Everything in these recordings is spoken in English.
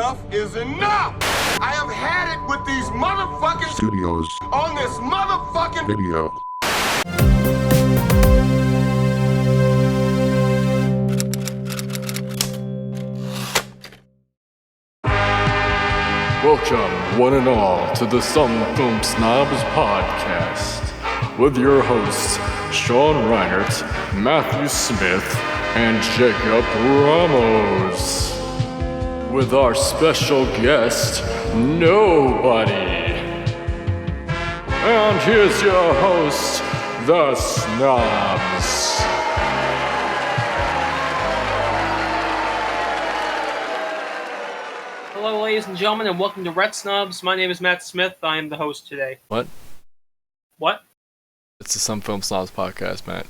Enough is enough! I have had it with these motherfucking studios on this motherfucking video. Welcome, one and all, to the Some Film Snobs Podcast, with your hosts, Sean Reinert, Matthew Smith, and Jacob Ramos. With our special guest, Nobody. And here's your host, the Snobs. Hello, ladies and gentlemen, and welcome to Red Snobs. My name is Matt Smith. I am the host today. What? What? It's the Some Film Snobs Podcast, Matt.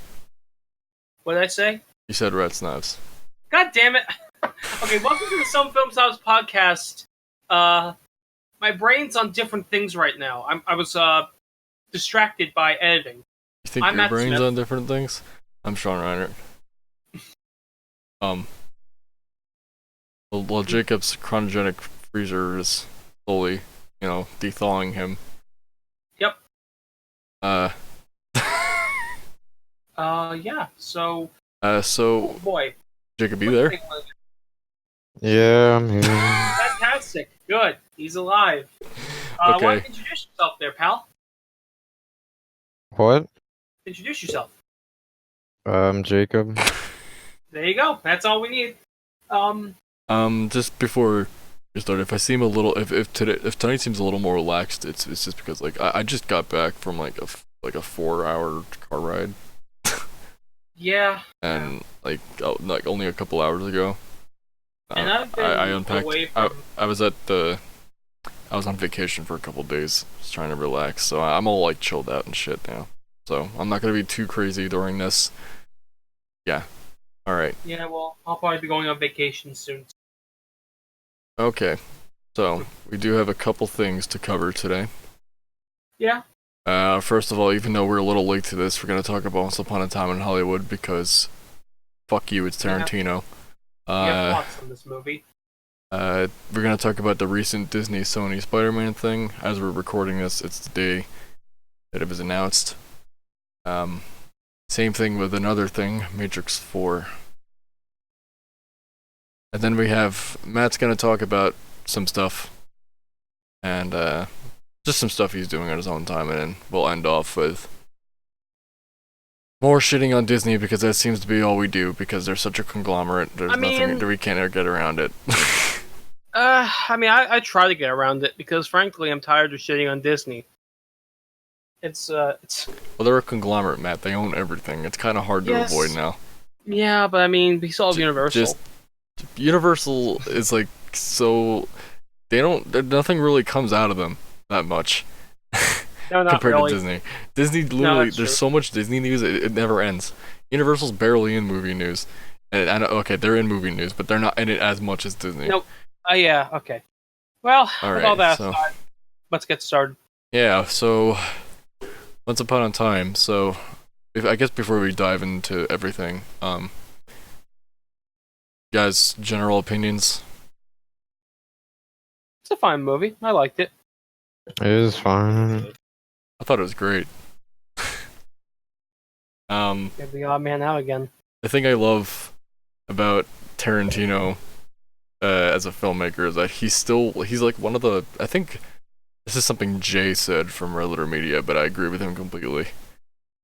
What did I say? You said Red Snobs. God damn it. Okay, welcome to the Some Film Snobs Podcast. My brain's on different things right now. I was distracted by editing. You think I'm your Matt brain's Smith. on different things? I'm Sean Reinert. Well, Jacob's cryogenic freezer is slowly, thawing him. Yep. Yeah, so... So... Oh, boy. Jacob, you there? Yeah, I'm here. Fantastic. Good. He's alive. Okay. Why don't you introduce yourself there, pal? What? Introduce yourself. Jacob. There you go. That's all we need. Just before you start, if I seem a little, if tonight seems a little more relaxed, it's just because I just got back from like a 4-hour car ride. Yeah. And only a couple hours ago. And I've been I unpacked. away from... I was on vacation for a couple days, just trying to relax. So I'm all like chilled out and shit now. So I'm not gonna be too crazy during this. Yeah. All right. Yeah, well, I'll probably be going on vacation soon. Okay. So we do have a couple things to cover today. Yeah. First of all, even though we're a little late to this, we're gonna talk about Once Upon a Time in Hollywood because fuck you, it's Tarantino. We have thoughts on this movie. We're gonna talk about the recent Disney Sony Spider-Man thing. As we're recording this, it's the day that it was announced. Same thing with another thing, Matrix 4. And then we have Matt's gonna talk about some stuff, and just some stuff he's doing on his own time, and then we'll end off with more shitting on Disney because that seems to be all we do because they're such a conglomerate. There's nothing that we can't ever get around it. I try to get around it because frankly I'm tired of shitting on Disney. It's Well, they're a conglomerate, Matt. They own everything. It's kind of hard to avoid now. Yeah, but I mean, we saw Universal. Universal is like so nothing really comes out of them that much. No, not compared really. to Disney. Disney literally, that's there's true. so much Disney news, it never ends. Universal's barely in movie news. And I know, okay, they're in movie news, but they're not in it as much as Disney. Nope. Yeah, okay. Well, All with right, all that so- aside, let's get started. Yeah, so Once Upon a Time. So I guess before we dive into everything, guys, general opinions. It's a fine movie. I liked it. It is fine. I thought it was great. Get the odd man out again. The thing I love about Tarantino as a filmmaker is that he's like one of the, I think this is something Jay said from Red Letter Media, but I agree with him completely.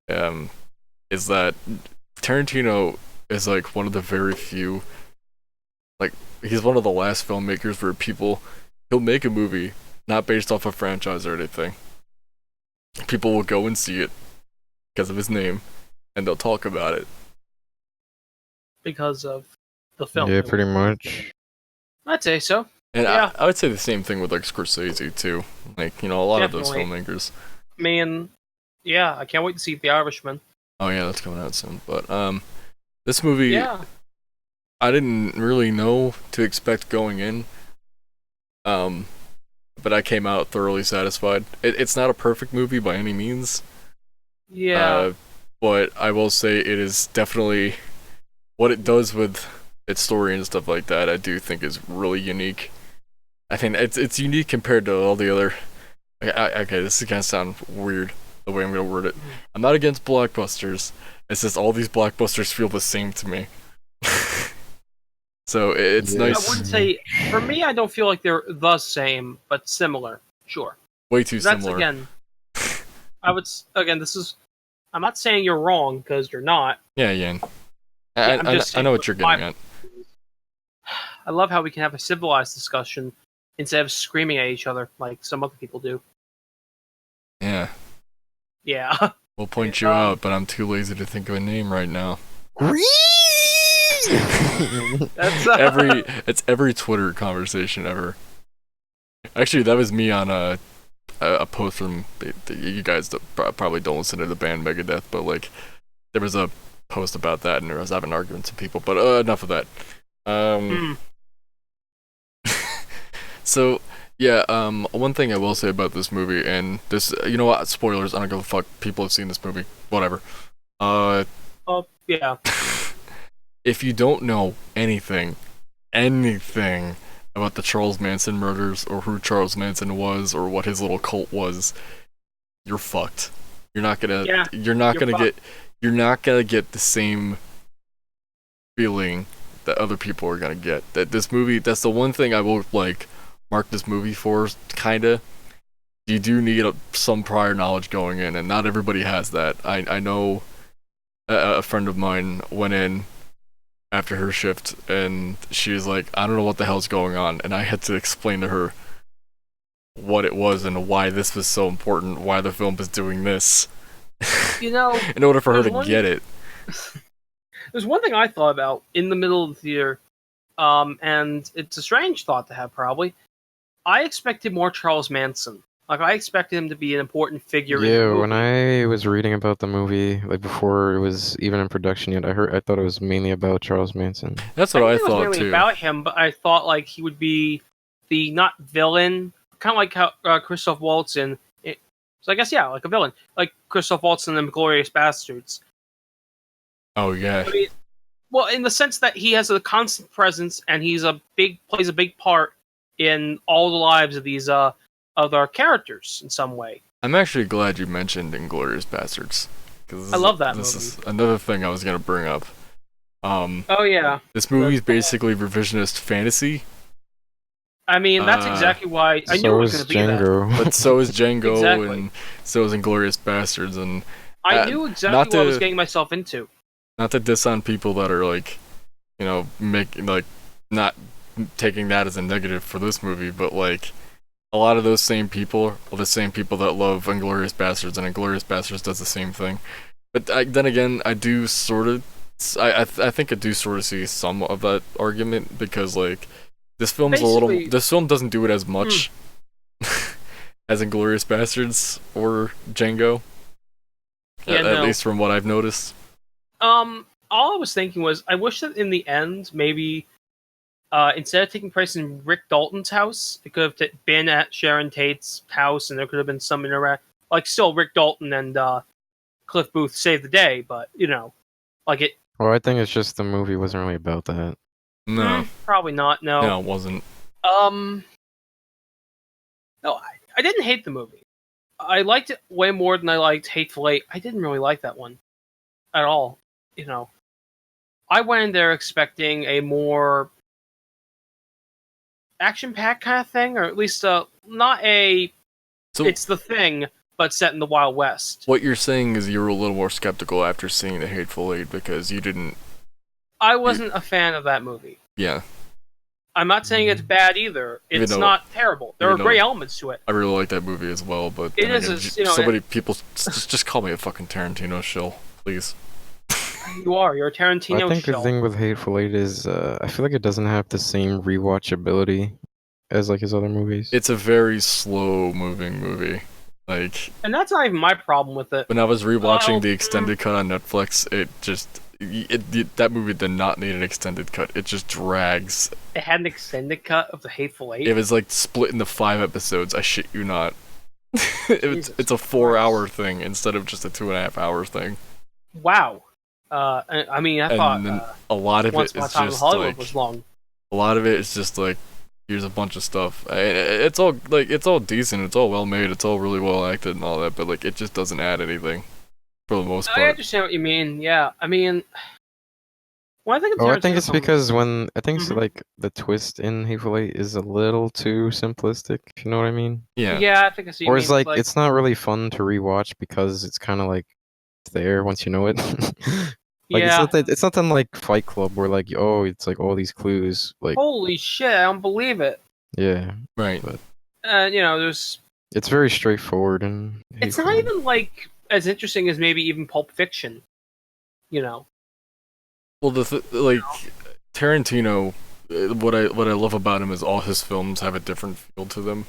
Is that Tarantino is like one of the very few, like he's one of the last filmmakers where he'll make a movie not based off a franchise or anything. People will go and see it because of his name, and they'll talk about it. Because of the film. Yeah, pretty much. I'd say so. And Yeah. I would say the same thing with like Scorsese too. Like, a lot of those Definitely. filmmakers. I mean, yeah, I can't wait to see The Irishman. Oh yeah, that's coming out soon. But this movie, Yeah. I didn't really know to expect going in. But I came out thoroughly satisfied. It's not a perfect movie by any means. Yeah. But I will say it is definitely what it does with its story and stuff like that. I do think is really unique. I mean, it's unique compared to all the other. Okay, this is gonna sound weird the way I'm gonna word it. I'm not against blockbusters. It's just all these blockbusters feel the same to me. So it's nice. I wouldn't say, for me, I don't feel like they're the same, but similar. Sure. Way too similar. Again, I'm not saying you're wrong, because you're not. Yeah, Yan. I know what you're getting at. I love how we can have a civilized discussion instead of screaming at each other like some other people do. Yeah. Yeah. We'll point you out, but I'm too lazy to think of a name right now. It's every Twitter conversation ever. Actually, that was me on a post from you guys that probably don't listen to the band Megadeth, but like there was a post about that, and I was having arguments with people. But enough of that. So yeah, one thing I will say about this movie, and this, you know what, spoilers, I don't give a fuck, people have seen this movie, whatever. Yeah. If you don't know anything about the Charles Manson murders, or who Charles Manson was, or what his little cult was, you're fucked. You're not gonna get the same feeling that other people are gonna get. That this movie, that's the one thing I will like mark this movie for, kinda. You do need some prior knowledge going in, and not everybody has that. I know a friend of mine went in after her shift, and she was like, I don't know what the hell's going on, and I had to explain to her what it was and why this was so important, why the film was doing this. You know, in order for her to get it. There's one thing I thought about in the middle of the theater, and it's a strange thought to have, probably. I expected more Charles Manson. Like, I expected him to be an important figure in the movie. When I was reading about the movie, like before it was even in production yet, I thought it was mainly about Charles Manson. That's what I thought too. It was mainly too. about him, but I thought like he would be the not villain, kind of like how Christoph Waltz in. So I guess like a villain, like Christoph Waltz in the Glorious Bastards. Oh yeah. I mean, well, in the sense that he has a constant presence and plays a big part in all the lives of these other characters in some way. I'm actually glad you mentioned Inglourious Bastards, because I love that movie. This is another thing I was gonna bring up. Oh yeah. This movie is basically revisionist fantasy. I mean, that's exactly why I knew it was going to be that. But so is Django, Exactly. and so is Inglourious Bastards, and I knew exactly what I was getting myself into. Not to diss on people that are like, you know, not taking that as a negative for this movie, but like a lot of those same people are the same people that love Inglourious Bastards, and Inglourious Bastards does the same thing. But then again, I do sort of, I think I do sort of see some of that argument, because like this film's this film doesn't do it as much as Inglourious Bastards or Django. Yeah, at least from what I've noticed. All I was thinking was, I wish that in the end, maybe instead of taking place in Rick Dalton's house, it could have been at Sharon Tate's house, and there could have been some like still Rick Dalton and Cliff Booth save the day, but you know, like it. Well, I think it's just the movie wasn't really about that. No, probably not. No, it wasn't. No, I didn't hate the movie. I liked it way more than I liked Hateful Eight. I didn't really like that one at all. You know, I went in there expecting a more action-packed kind of thing, or at least not a. It's The Thing, but set in the Wild West. What you're saying is you were a little more skeptical after seeing The Hateful Eight, because you didn't. I wasn't a fan of that movie. Yeah. I'm not saying it's bad either. It's not terrible. There are great elements to it. I really like that movie as well, but it is. so many people just call me a fucking Tarantino shill, please. You're a Tarantino. I think the thing with Hateful Eight is I feel like it doesn't have the same rewatchability as like his other movies. It's a very slow moving movie. Like, and that's not even my problem with it. When I was rewatching the extended cut on Netflix, that movie did not need an extended cut. It just drags. It had an extended cut of The Hateful Eight? It was like split into 5 episodes. I shit you not. It's a 4-hour thing instead of just a 2.5-hour thing. Wow. I mean, I thought a lot of Once it Upon a is Time in just Hollywood like was long. A lot of it is just like here's a bunch of stuff. It's all decent. It's all well made. It's all really well acted and all that. But like, it just doesn't add anything for the most part. I understand what you mean. Yeah, I mean, well, I think I think it's because it's Mhm. like the twist in Hateful Eight is a little too simplistic. If you know what I mean. Yeah. Yeah, I think I see what you Or mean. it's like it's not really fun to rewatch because it's kind of like there once you know it. Like yeah. it's nothing like Fight Club where like oh it's like all these clues like Holy shit! I don't believe it. yeah, Right. but There's. it's very straightforward and It's Hateful not Eight. even like as interesting as maybe even Pulp Fiction. You know. Well, like Tarantino, what I love about him is all his films have a different feel to them,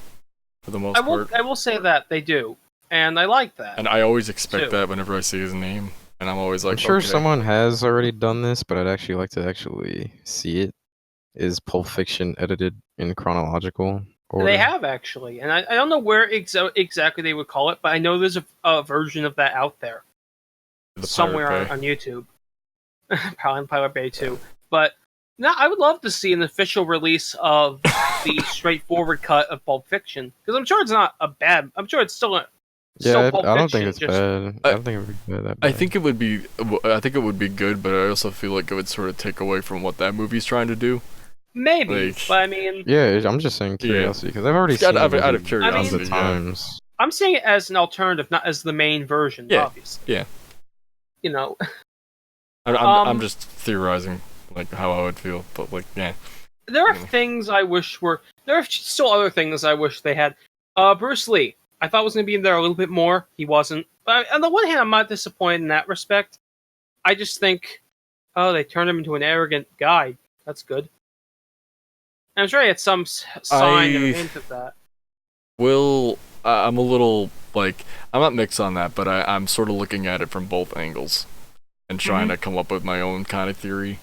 for the most part. I will say that they do, and I like that. And I always expect too. that whenever I see his name, and I'm always like, I'm sure okay. someone has already done this, but I'd actually like to actually see it. Is Pulp Fiction edited in chronological order? They have actually, and I don't know where exactly they would call it, but I know there's a version of that out there The Pirate somewhere Bay. on YouTube. Probably on Pirate Bay too. But no, I would love to see an official release of the straightforward cut of Pulp Fiction because I'm sure it's not a bad. I'm sure it's still a. Yeah, Pulp I don't think Fiction, it's just- bad. I don't think it would be that bad. I think it would be good, but I also feel like it would sort of take away from what that movie's trying to do. Maybe, Like- but I mean, Yeah, I'm just saying curiosity because I've already seen Out it of tons curiosity, of yeah. times. I'm seeing it as an alternative, not as the main version. Yeah, Obviously, yeah. You know, I'm just theorizing like how I would feel, but like yeah. there are things I wish were. There are still other things I wish they had. Bruce Lee. I thought was going to be in there a little bit more. He wasn't. But on the one hand, I'm not disappointed in that respect. I just think, oh, they turned him into an arrogant guy. That's good. And I'm sure he had some sign or hint of that. I'm a little like I'm not mixed on that, but I'm sort of looking at it from both angles and trying to come up with my own kind of theory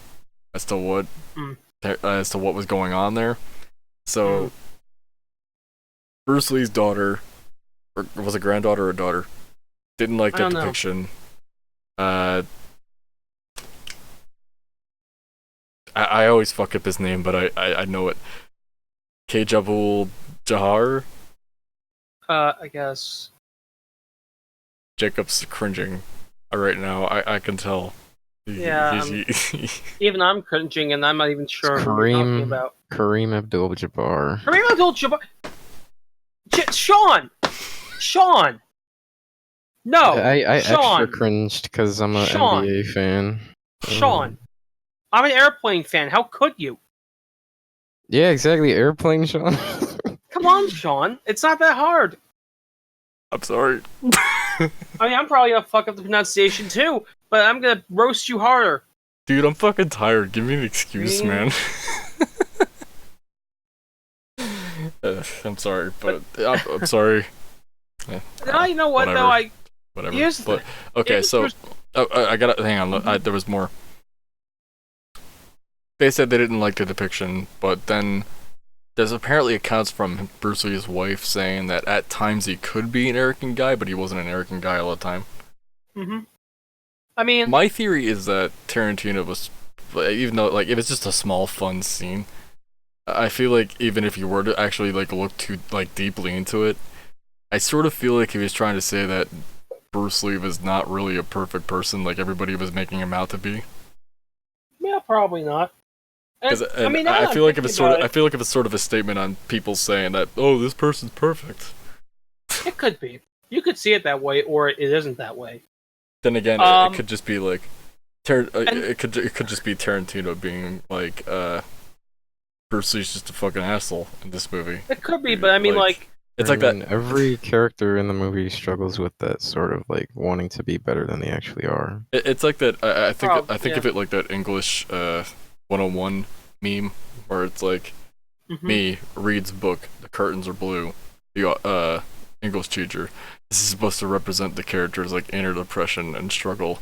as to what was going on there. So Bruce Lee's daughter, or was it granddaughter or daughter, didn't like that depiction. I always fuck up his name, but I know it. Abdul Jahar. I guess. Jacob's cringing right now. I can tell. Yeah. Even I'm cringing, and I'm not even sure who you're talking about. Kareem Abdul-Jabbar. Kareem Abdul-Jabbar. Sean. No. I Sean. extra cringed because I'm an NBA fan. Sean. I'm an Airplane fan. How could you? Yeah, exactly. Airplane, Sean. Come on, Sean. It's not that hard. I'm sorry. I mean, I'm probably gonna fuck up the pronunciation too, but I'm gonna roast you harder. Dude, I'm fucking tired. Give me an excuse, man. I'm sorry, but I'm sorry. No, you know what whatever. though? Whatever. Here's the but thing. okay, so I gotta hang on. There was more. They said they didn't like the depiction, but then there's apparently accounts from Bruce Lee's wife saying that at times he could be an arrogant guy, but he wasn't an arrogant guy all the time. I mean, my theory is that Tarantino was, even though like if it's just a small fun scene, I feel like even if you were to actually like look too like deeply into it, I sort of feel like he was trying to say that Bruce Lee was not really a perfect person like everybody was making him out to be. Yeah, probably not. Because I feel like if it's sort of a statement on people saying that, oh, this person's perfect. It could be. You could see it that way, or it isn't that way. Then again, it could just be like, it could just be Tarantino being like, Bruce Lee's just a fucking asshole in this movie. It could be, but I mean, like it's like that. Every character in the movie struggles with that sort of like wanting to be better than they actually are. It's like that. I think of it like that English 101 meme where it's like me reads book, the curtains are blue, the English teacher. This is supposed to represent the character's like inner depression and struggle.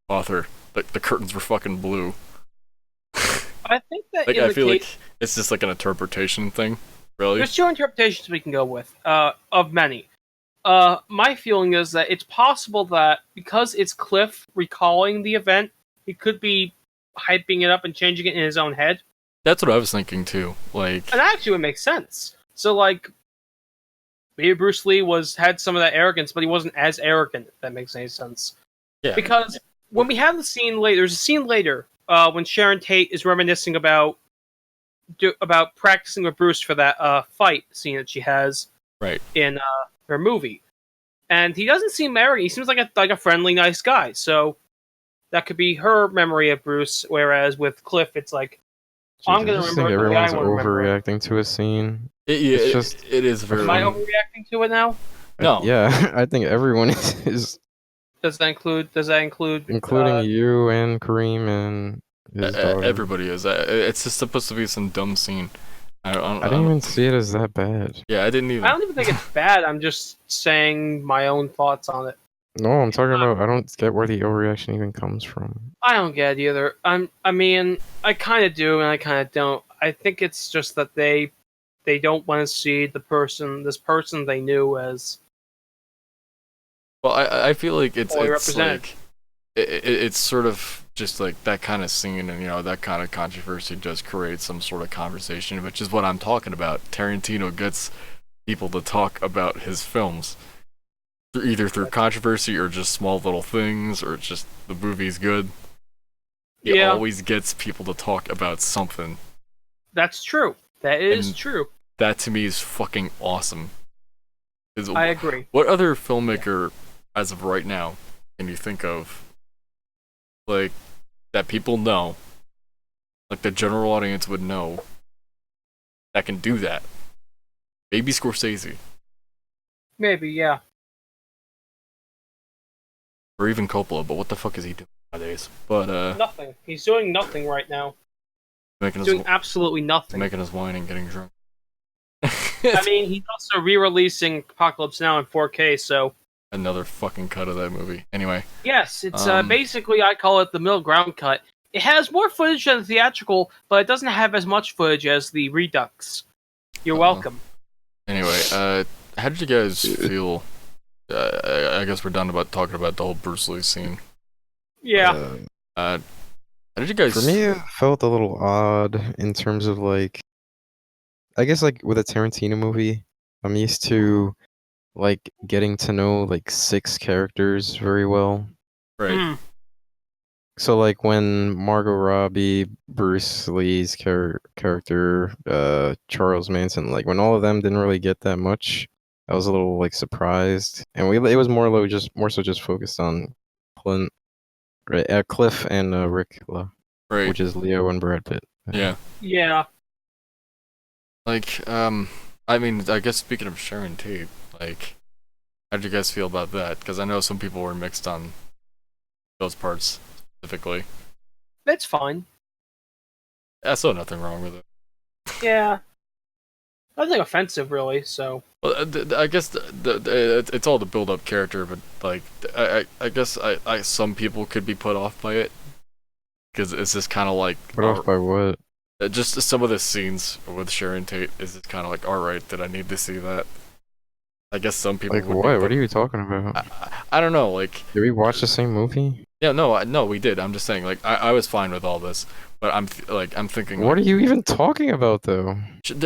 Author, like the curtains were fucking blue. I think that like I feel like it's just like an interpretation thing. Really, there's two interpretations we can go with. Of many. My feeling is that it's possible that because it's Cliff recalling the event, he could be hyping it up and changing it in his own head. That's what I was thinking too. Like, And actually, it makes sense. So, like, maybe Bruce Lee had some of that arrogance, but he wasn't as arrogant, if that makes any sense. yeah, Because when we have the scene later, there's a scene later when Sharon Tate is reminiscing about practicing with Bruce for that fight scene that she has right. in her movie. And he doesn't seem arrogant. He seems like a friendly, nice guy. So that could be her memory of Bruce, whereas with Cliff, it's like, I'm going I to just remember think it the way I everyone's want to remember it. overreacting to a scene. It's just it is very. Am I overreacting to it now? No. Yeah, I think everyone is Does that include? including you and Kareem and his daughter. Everybody is. It's just supposed to be some dumb scene. I didn't even see it as that bad. Yeah, I didn't even. I don't even think it's bad. I'm just saying my own thoughts on it. No, I'm talking about. I don't get where the overreaction even comes from. I don't get it either. I mean, I kind of do and I kind of don't. I think it's just that they don't want to see this person they knew as. Well, I feel like it's represented. like it's sort of just like that kind of scene, and that kind of controversy does create some sort of conversation, which is what I'm talking about. Tarantino gets people to talk about his films, either through controversy or just small little things, or just the movie's good. He always gets people to talk about something. That's true. That is true. That to me is fucking awesome. I agree. What other filmmaker, as of right now, can you think of, like, that people know, like the general audience would know, that can do that? Maybe Scorsese. Maybe, yeah. Or even Coppola, but what the fuck is he doing nowadays? But, Nothing. He's doing nothing right now. He's doing absolutely nothing. Making us wine and getting drunk. I mean, he's also re-releasing Apocalypse Now in 4K, so... Another fucking cut of that movie. Anyway. Yes, it's basically, I call it the middle ground cut. It has more footage than the theatrical, but it doesn't have as much footage as the Redux. You're welcome. Anyway, how did you guys feel? I guess we're done talking about the whole Bruce Lee scene. Yeah. How did you guys... For me, it felt a little odd in terms of, like... I guess, like, with a Tarantino movie, I'm used to, like, getting to know, like, 6 characters very well. Right. So, like, when Margot Robbie, Bruce Lee's character, Charles Manson, like, when all of them didn't really get that much, I was a little, like, surprised. And it was more so just focused on Clint, right? Cliff and Rick, right. Which is Leo and Brad Pitt. Yeah. Yeah. Like, I mean, I guess speaking of Sharon Tate, like, how did you guys feel about that? Because I know some people were mixed on those parts specifically. That's fine. I saw nothing wrong with it. Yeah. Nothing offensive, really, so... Well, I guess it's all to build up character, but, like, I guess some people could be put off by it. Because it's just kind of like... Put off by what? Just some of the scenes with Sharon Tate is just kind of like, alright, did I need to see that? I guess some people like what? What are you talking about? I don't know, like... Did we watch the same movie? Yeah, no, we did. I'm just saying, like, I was fine with all this, but I'm thinking... What are you even talking about, though?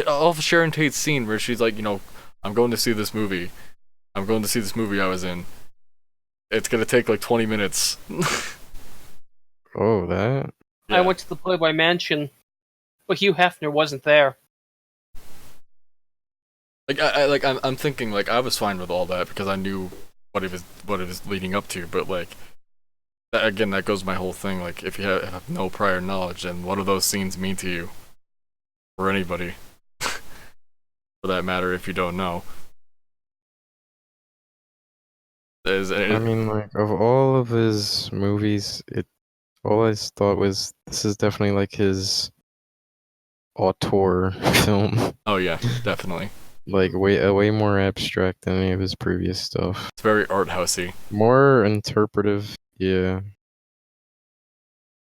All of Sharon Tate's scene where she's like, I'm going to see this movie. I was in. It's gonna take, like, 20 minutes. Oh, that? Yeah. I went to the Playboy Mansion, but Hugh Hefner wasn't there. Like, I'm thinking, like, I was fine with all that because I knew what it was leading up to, but, like, that goes my whole thing. Like, if you have no prior knowledge, then what do those scenes mean to you? Or anybody. For that matter, if you don't know. I mean, like, of all of his movies, all I thought was, this is definitely, like, his auteur film. Oh, yeah, definitely. Like, way more abstract than any of his previous stuff. It's very art housey. More interpretive, yeah.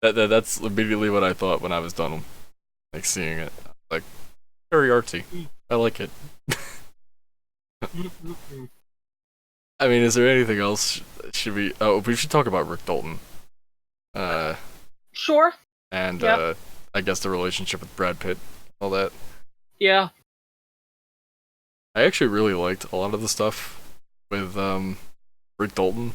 That's immediately what I thought when I was done, like, seeing it. Like, very artsy. I like it. I mean, is there anything else? We should talk about Rick Dalton. Sure. And yep. I guess the relationship with Brad Pitt, all that. Yeah. I actually really liked a lot of the stuff with Rick Dalton.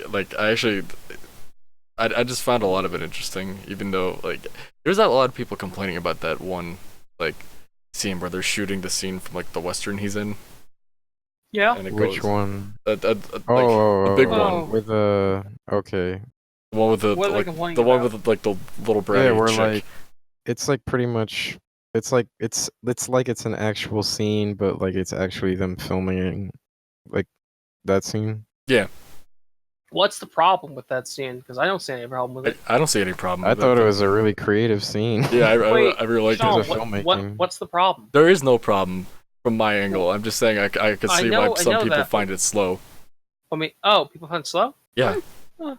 Like I just found a lot of it interesting, even though like there's a lot of people complaining about that one like scene where they're shooting the scene from like the western he's in. Yeah. And it Which goes, one? like, The big one. with the okay. The one with the What are they like complaining the one about? with like the little bratty Yeah, where chick. like it's like pretty much it's like it's like it's an actual scene, but like it's actually them filming like that scene. Yeah, What's the problem with that scene? Because I don't see any problem with it. I don't see any problem. I with thought that. it was a really creative scene. Yeah, I Wait, really liked Sean, it. There's a filmmaking. what's the problem? There is no problem from my angle. I'm just saying I could I see know- why I some know people that, find it slow. I mean, people find it slow? Yeah, A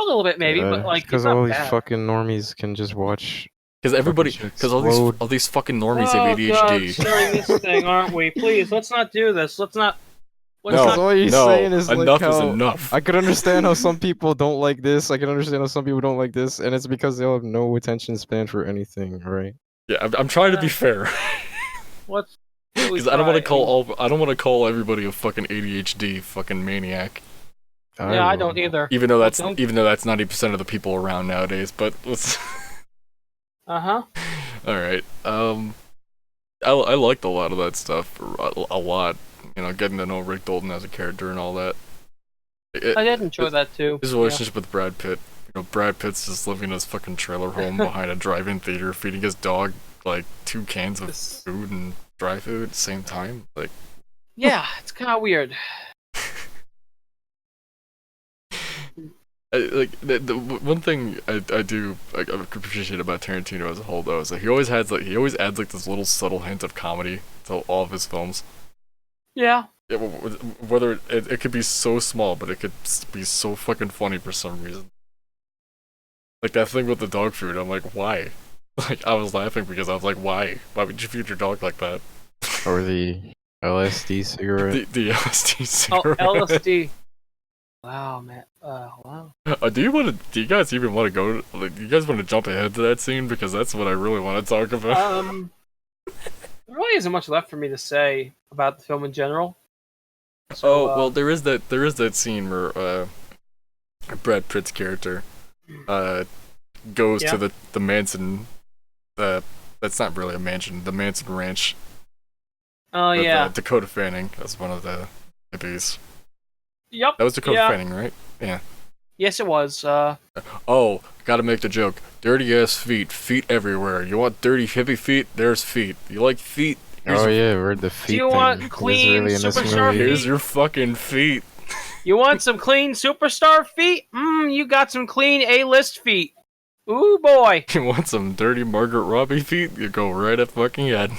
little bit, maybe, but like, it's because not all these bad. fucking normies can just watch. because everybody, shit because all explode. these fucking normies Oh, have God, ADHD. starting this thing, aren't we? Please, let's not do this. Let's not. Let's No, not. all you're no, saying is like enough is how- enough. I could understand how some people don't like this. I can understand how some people don't like this, and it's because they'll have no attention span for anything, right? Yeah, I'm trying to be fair. Let's. Because I don't want to call everybody a fucking ADHD fucking maniac. Yeah, I will. don't either. Even though that's don't- 90% of the people around nowadays. But let's. Uh huh. All right. I liked a lot of that stuff. A lot. You know, getting to know Rick Dalton as a character and all that. I did enjoy that too. His relationship with Brad Pitt. You know, Brad Pitt's just living in his fucking trailer home behind a drive-in theater, feeding his dog like 2 cans of food and dry food at the same time. Like, Yeah, it's kind of weird. the one thing I do appreciate about Tarantino as a whole though is that he always adds like this little subtle hint of comedy to all of his films. Yeah. Yeah, whether it could be so small, but it could be so fucking funny for some reason. Like that thing with the dog food, I'm like, why? Like I was laughing because I was like, why? Why would you feed your dog like that? Or the LSD cigarette. The LSD Oh, cigarette. LSD. Wow, man. Wow. Do you guys even want to go? Like, do you guys want to jump ahead to that scene because that's what I really want to talk about. There really isn't much left for me to say about the film in general. So, well, there is that scene where Brad Pitt's character goes to the Manson. That's not really a mansion. The Manson Ranch. Oh yeah. Dakota Fanning. That's one of the hippies. Yep. That was Dakota yeah. Fanning, right? Yeah. Yes, it was. Oh, gotta make the joke. Dirty ass feet. Feet everywhere. You want dirty hippie feet? There's feet. You like feet? Oh yeah, we're the feet. Do you thing want is clean really in this superstar movie. Here's your fucking feet. You want some clean superstar feet? You got some clean A-list feet. Ooh boy. You want some dirty Margaret Robbie feet? You go right at fucking head.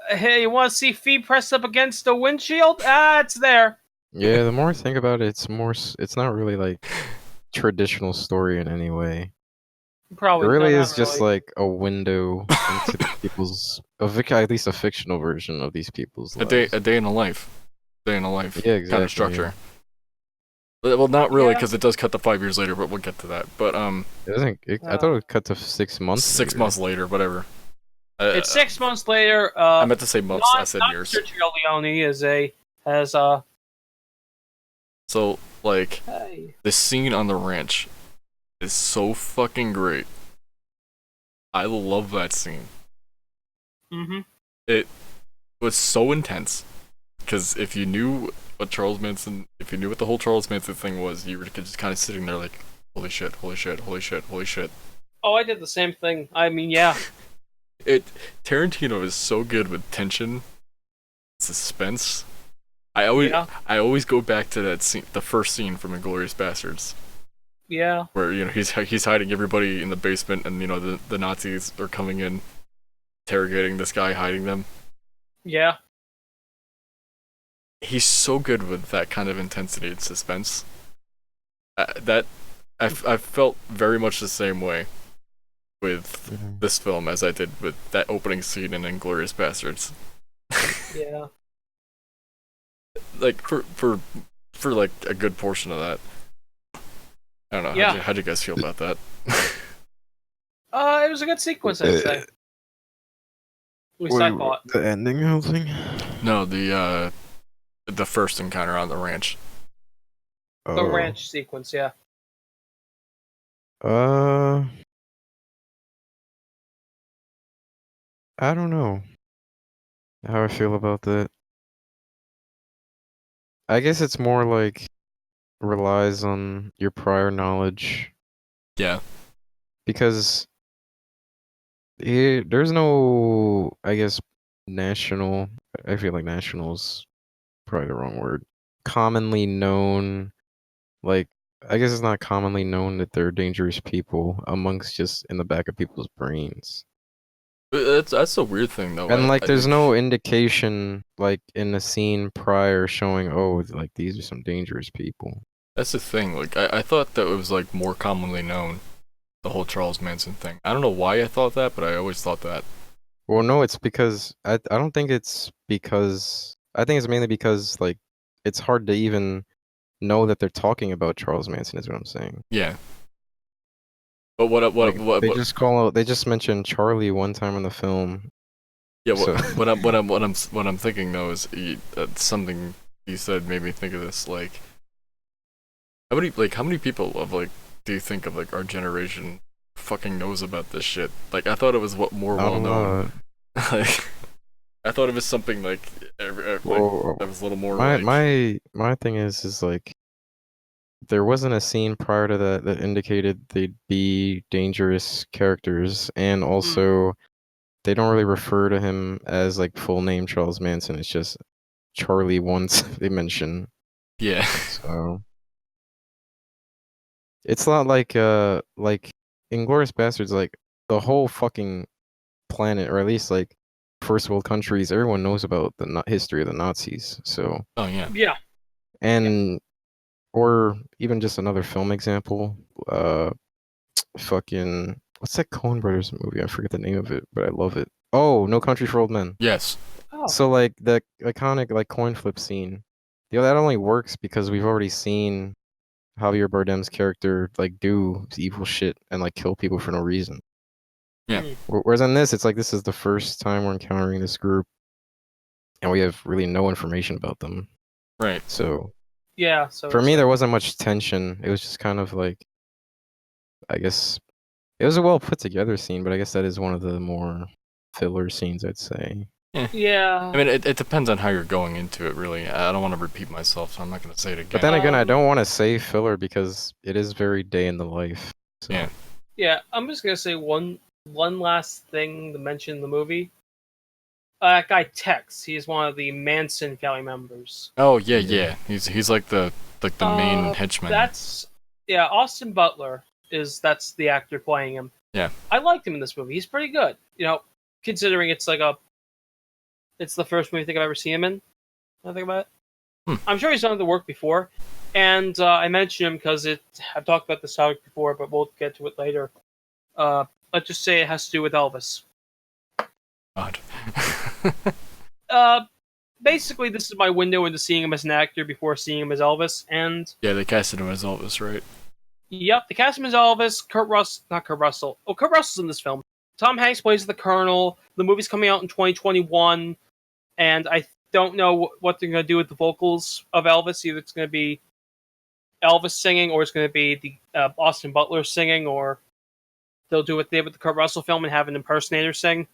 Hey, you want to see feet pressed up against the windshield? It's there. Yeah, the more I think about it, it's not really like traditional story in any way. Probably. It really no, is not just really. like a window into the people's, at least a fictional version of these people's A lives. day in a life. Day in a life. Yeah, exactly. Kind of structure. Well, not really, Yeah. because it does cut to 5 years later, but we'll get to that. But It doesn't. I thought it would cut to 6 months. 6 later. months later, whatever. It's 6 months later. I meant to say months. I said years. Sergio Leone has So, like, Hey. the scene on the ranch is so fucking great. I love that scene. Mm-hmm. It was so intense because if you knew what the whole Charles Manson thing was, you were just kind of sitting there like, holy shit, holy shit, holy shit, holy shit. Oh, I did the same thing. I mean, yeah. Tarantino is so good with tension, suspense. I always go back to that scene, the first scene from *Inglourious Bastards*. Yeah. Where he's hiding everybody in the basement, and the Nazis are coming in, interrogating this guy, hiding them. Yeah. He's so good with that kind of intensity and suspense. I felt very much the same way with this film as I did with that opening scene in *Inglourious Bastards*. Yeah. Like for like a good portion of that. I don't know. Yeah. How'd you guys feel about that? It was a good sequence, I'd say. At least I thought. The ending whole thing? No, the first encounter on the ranch. The ranch sequence, yeah. I don't know how I feel about that. I guess it's more like relies on your prior knowledge Yeah. because there's no, I guess, national. I feel like national's probably the wrong word. Commonly known, like I guess it's not commonly known that they're dangerous people amongst just in the back of people's brains. That's a weird thing though. And like, I there's think- no indication, like in the scene prior, showing like these are some dangerous people. That's the thing. Like I thought that it was like more commonly known, the whole Charles Manson thing. I don't know why I thought that, but I always thought that. Well, no, it's because I don't think it's because I think it's mainly because like it's hard to even know that they're talking about Charles Manson is what I'm saying. Yeah. But what They just mentioned Charlie one time in the film. Yeah, So- what I'm thinking though is something you said made me think of this. Like, how many people of like do you think of like our generation fucking knows about this shit? Like, I thought it was more I well don't known. know. Like, I thought it was something like Well, that was a little more. My thing is like there wasn't a scene prior to that indicated they'd be dangerous characters, and also they don't really refer to him as like full name Charles Manson. It's just Charlie once they mention. Yeah. So it's not like Inglourious Bastards, like the whole fucking planet, or at least like first world countries, everyone knows about the history of the Nazis. So Oh yeah. Yeah. and or even just another film example, fucking what's that Coen Brothers movie? I forget the name of it, but I love it. Oh, No Country for Old Men. Yes. Oh. So like the iconic like coin flip scene, that only works because we've already seen Javier Bardem's character like do evil shit and like kill people for no reason. Yeah. Whereas in this, it's like this is the first time we're encountering this group, and we have really no information about them. Right. So Yeah. So for it's me, like- there wasn't much tension. It was just kind of like, I guess, it was a well put together scene, but I guess that is one of the more filler scenes, I'd say. Yeah. I mean, it depends on how you're going into it, really. I don't want to repeat myself, so I'm not gonna say it again. But then again, I Um, don't want to say filler because it is very day in the life. So. Yeah. Yeah, I'm just gonna say one last thing to mention in the movie. That guy Tex, he's one of the Manson family members. Oh yeah. He's like the main henchman. That's Austin Butler that's the actor playing him. Yeah. I liked him in this movie. He's pretty good. You know, considering it's the first movie I think I've ever seen him in. I think about it. I'm sure he's done the work before, and I mention him because I've talked about this topic before, but we'll get to it later. Let's just say it has to do with Elvis. God. Basically, this is my window into seeing him as an actor before seeing him as Elvis, and Yeah, they casted him as Elvis, right? yep, the cast him as Elvis. Not Kurt Russell. Oh, Kurt Russell's in this film. Tom Hanks plays the Colonel. The movie's coming out in 2021, and I don't know what they're going to do with the vocals of Elvis. Either it's going to be Elvis singing, or it's going to be the Austin Butler singing, or they'll do what they did with the Kurt Russell film and have an impersonator sing,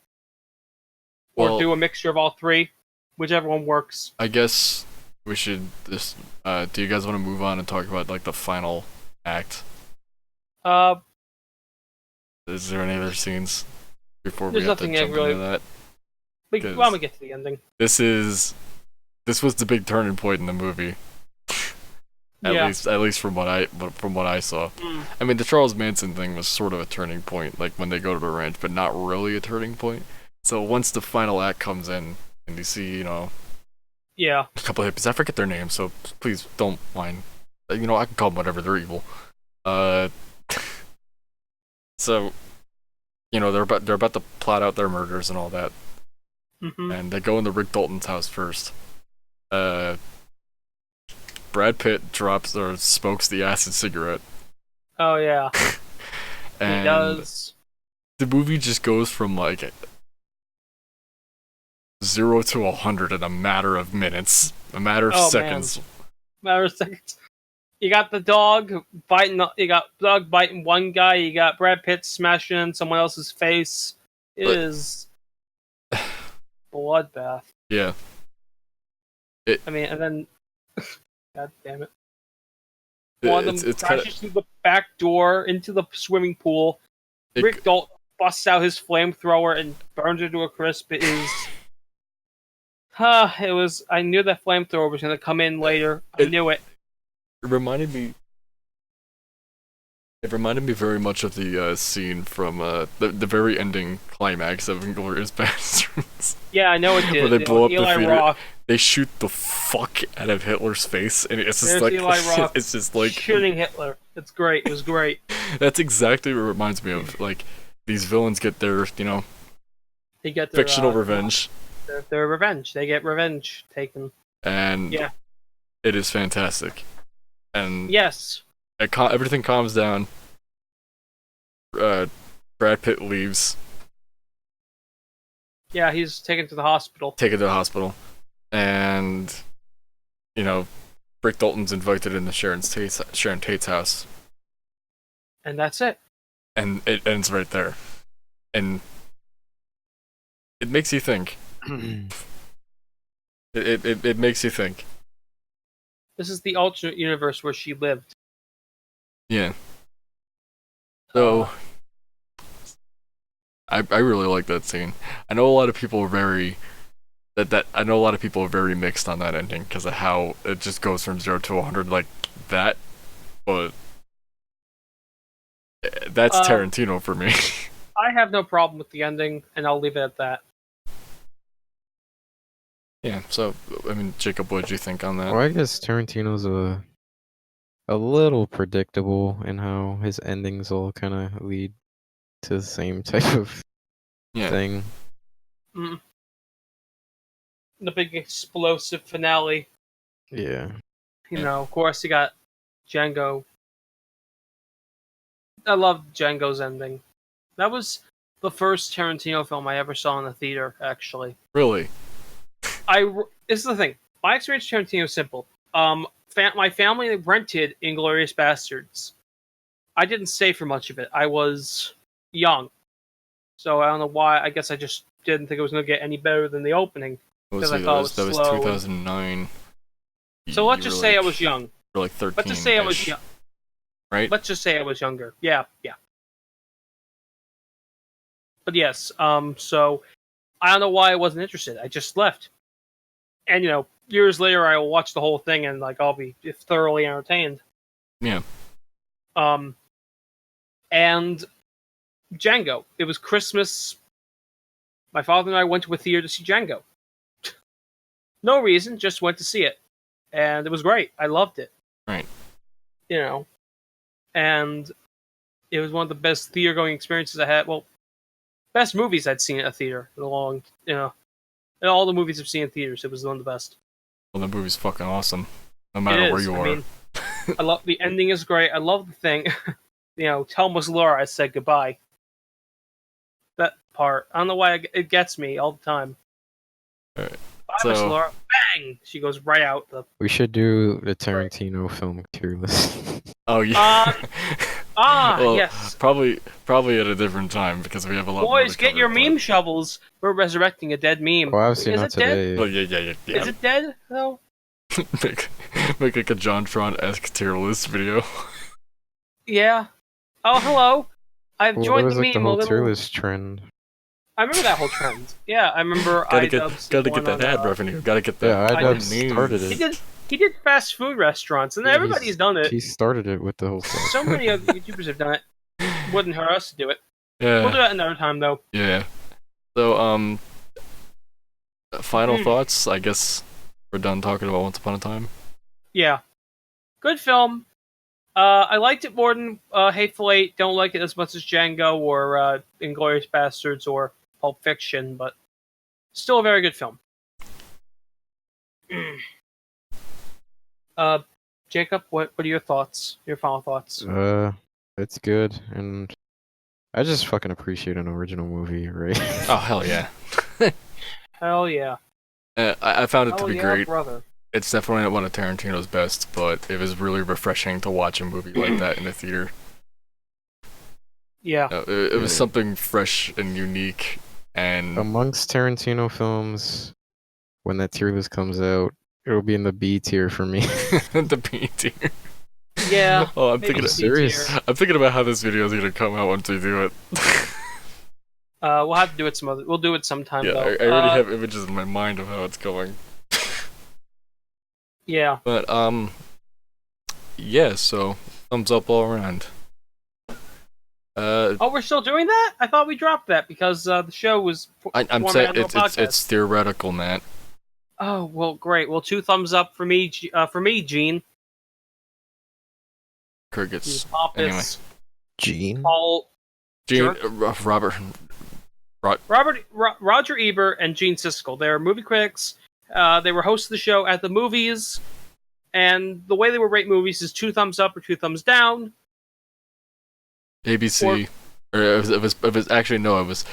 or Well- do a mixture of all three, whichever one works. I guess we should just. Do you guys want to move on and talk about like the final act? Is there any other scenes before we There's have to nothing jump really- into that? I'm Because- gonna get to the ending. This was the big turning point in the movie. Yeah. At least from what I saw. Mm. I mean, the Charles Manson thing was sort of a turning point, like when they go to the ranch, but not really a turning point. So once the final act comes in, and you see, you know, Yeah. a couple of hippies, I forget their names, so please don't mind. You know, I can call them whatever. They're evil. So, you know, they're about to plot out their murders and all that, Hmm. and they go into Rick Dalton's house first. Brad Pitt drops or smokes the acid cigarette. Oh yeah, And he does. the movie just goes from like 0 to 100 in a matter of minutes, a matter of seconds. Matter of seconds. You got the dog biting. You got dog biting one guy. You got Brad Pitt smashing in someone else's face. It is bloodbath. Yeah. I mean, and then, God damn it! It- One of them it's kinda- crashes through the back door into the swimming pool. It- Rick Dalton busts out his flamethrower and burns it to a crisp. It is. It was. I knew that flamethrower was going to come in later. I knew it. It reminded me. It reminded me very much of the scene from the very ending climax of Inglourious Basterds. Yeah, I know it did. Where they blow up the Eli theater. Roth They shoot the fuck out of Hitler's face, and it's just There's like Eli Roth it's just like shooting Hitler. It's great. It was great. that's exactly what it reminds me of. Like these villains get their They get their, fictional revenge, Their revenge. They get revenge taken. and Yeah. it is fantastic. And Yes. everything calms down. Brad Pitt leaves, Yeah, he's taken to the hospital. taken to the hospital, and Rick Dalton's invited into Sharon Tate's house, And that's it. and it ends right there, and it makes you think. It makes you think. This is the alternate universe where she lived. Yeah. So I really like that scene. I know a lot of people are very I know a lot of people are very mixed on that ending because of how it just goes from 0 to 100 like that, but that's Tarantino for me. I have no problem with the ending, and I'll leave it at that. Yeah, so I mean, Jacob, what did you think on that? Well, I guess Tarantino's a little predictable in how his endings all kind of lead to the same type of Yeah. thing. Mm. The big explosive finale. Yeah. You know, of course, you got Django. I love Django's ending. That was the first Tarantino film I ever saw in the theater, actually. Really? This is the thing. My experience with Tarantino is simple. My family rented Inglourious Basterds. I didn't stay for much of it. I was young. So I don't know why. I guess I just didn't think it was going to get any better than the opening. That I thought it was was slow 2009. So let's just say I was young. You were like 13. Let's just say I was young. Right? Let's just say I was younger. Yeah. But yes, so I don't know why I wasn't interested. I just left. And, years later I will watch the whole thing and, I'll be thoroughly entertained. Yeah. And Django. It was Christmas. My father and I went to a theater to see Django. No reason, just went to see it. And it was great. I loved it. Right. And it was one of the best theater going experiences I had. Well, best movies I'd seen at a theater in a long, in all the movies I've seen in theaters, it was one of the best. Well, the movie's fucking awesome. No matter where you are. I mean, I love the ending is great. I love the thing. Tell Miss Laura I said goodbye. That part. I don't know why it gets me all the time. Alright. Bye, Miss Laura. Bang! She goes right out. We should do the Tarantino film tier list. Oh yeah. Well, Yes. Probably at a different time because we have a lot. Boys, get your meme shovels. We're resurrecting a dead meme. Well, obviously Is not it dead? today. Oh yeah. Is it dead though? make like a JonTron-esque tier list video. Yeah. Oh, hello. I've Well, there joined was the like the meme a whole tier little. list trend. I remember that whole trend. Yeah, I remember. Gotta iDubbbz get one that on, ad revenue. Gotta get Yeah, that. I news. started He it. did fast food restaurants, and Yeah, everybody's done it. He started it with the whole thing. So many other YouTubers have done it. Wouldn't hurt us to do it. We'll do Yeah. it another time, though. Yeah. So final Hmm. thoughts. I guess we're done talking about Once Upon a Time. Yeah, good film. I liked it more than Hateful Eight. Don't like it as much as Django or Inglourious Basterds or Pulp Fiction, but still a very good film. Jacob, what are your thoughts? Your final thoughts? It's good, and I just fucking appreciate an original movie, right? Oh, hell yeah. Hell yeah. I found it to Hell be yeah, great. brother. It's definitely not one of Tarantino's best, but it was really refreshing to watch a movie like that in the theater. Yeah. It was something fresh and unique, and Amongst Tarantino films, when that tier list comes out, it'll be in the B tier for me. the B tier. Yeah. Oh, I'm maybe thinking. C tier. I'm thinking about how this video is gonna come out once we do it. We'll have to do it we'll do it sometime Yeah, though. I already have images in my mind of how it's going. Yeah. But yeah. So thumbs up all around. Oh, we're still doing that? I thought we dropped that because the show was. I'm saying it's theoretical, Matt. Oh well, great. Well, 2 thumbs up for me. Gene. Crickets. Pompous, Anyway. Gene? Paul, Gene, Jerk. Roger Ebert, and Gene Siskel. They're movie critics. They were hosts of the show at the movies, and the way they would rate movies is 2 thumbs up or 2 thumbs down. ABC, or it was actually no, it was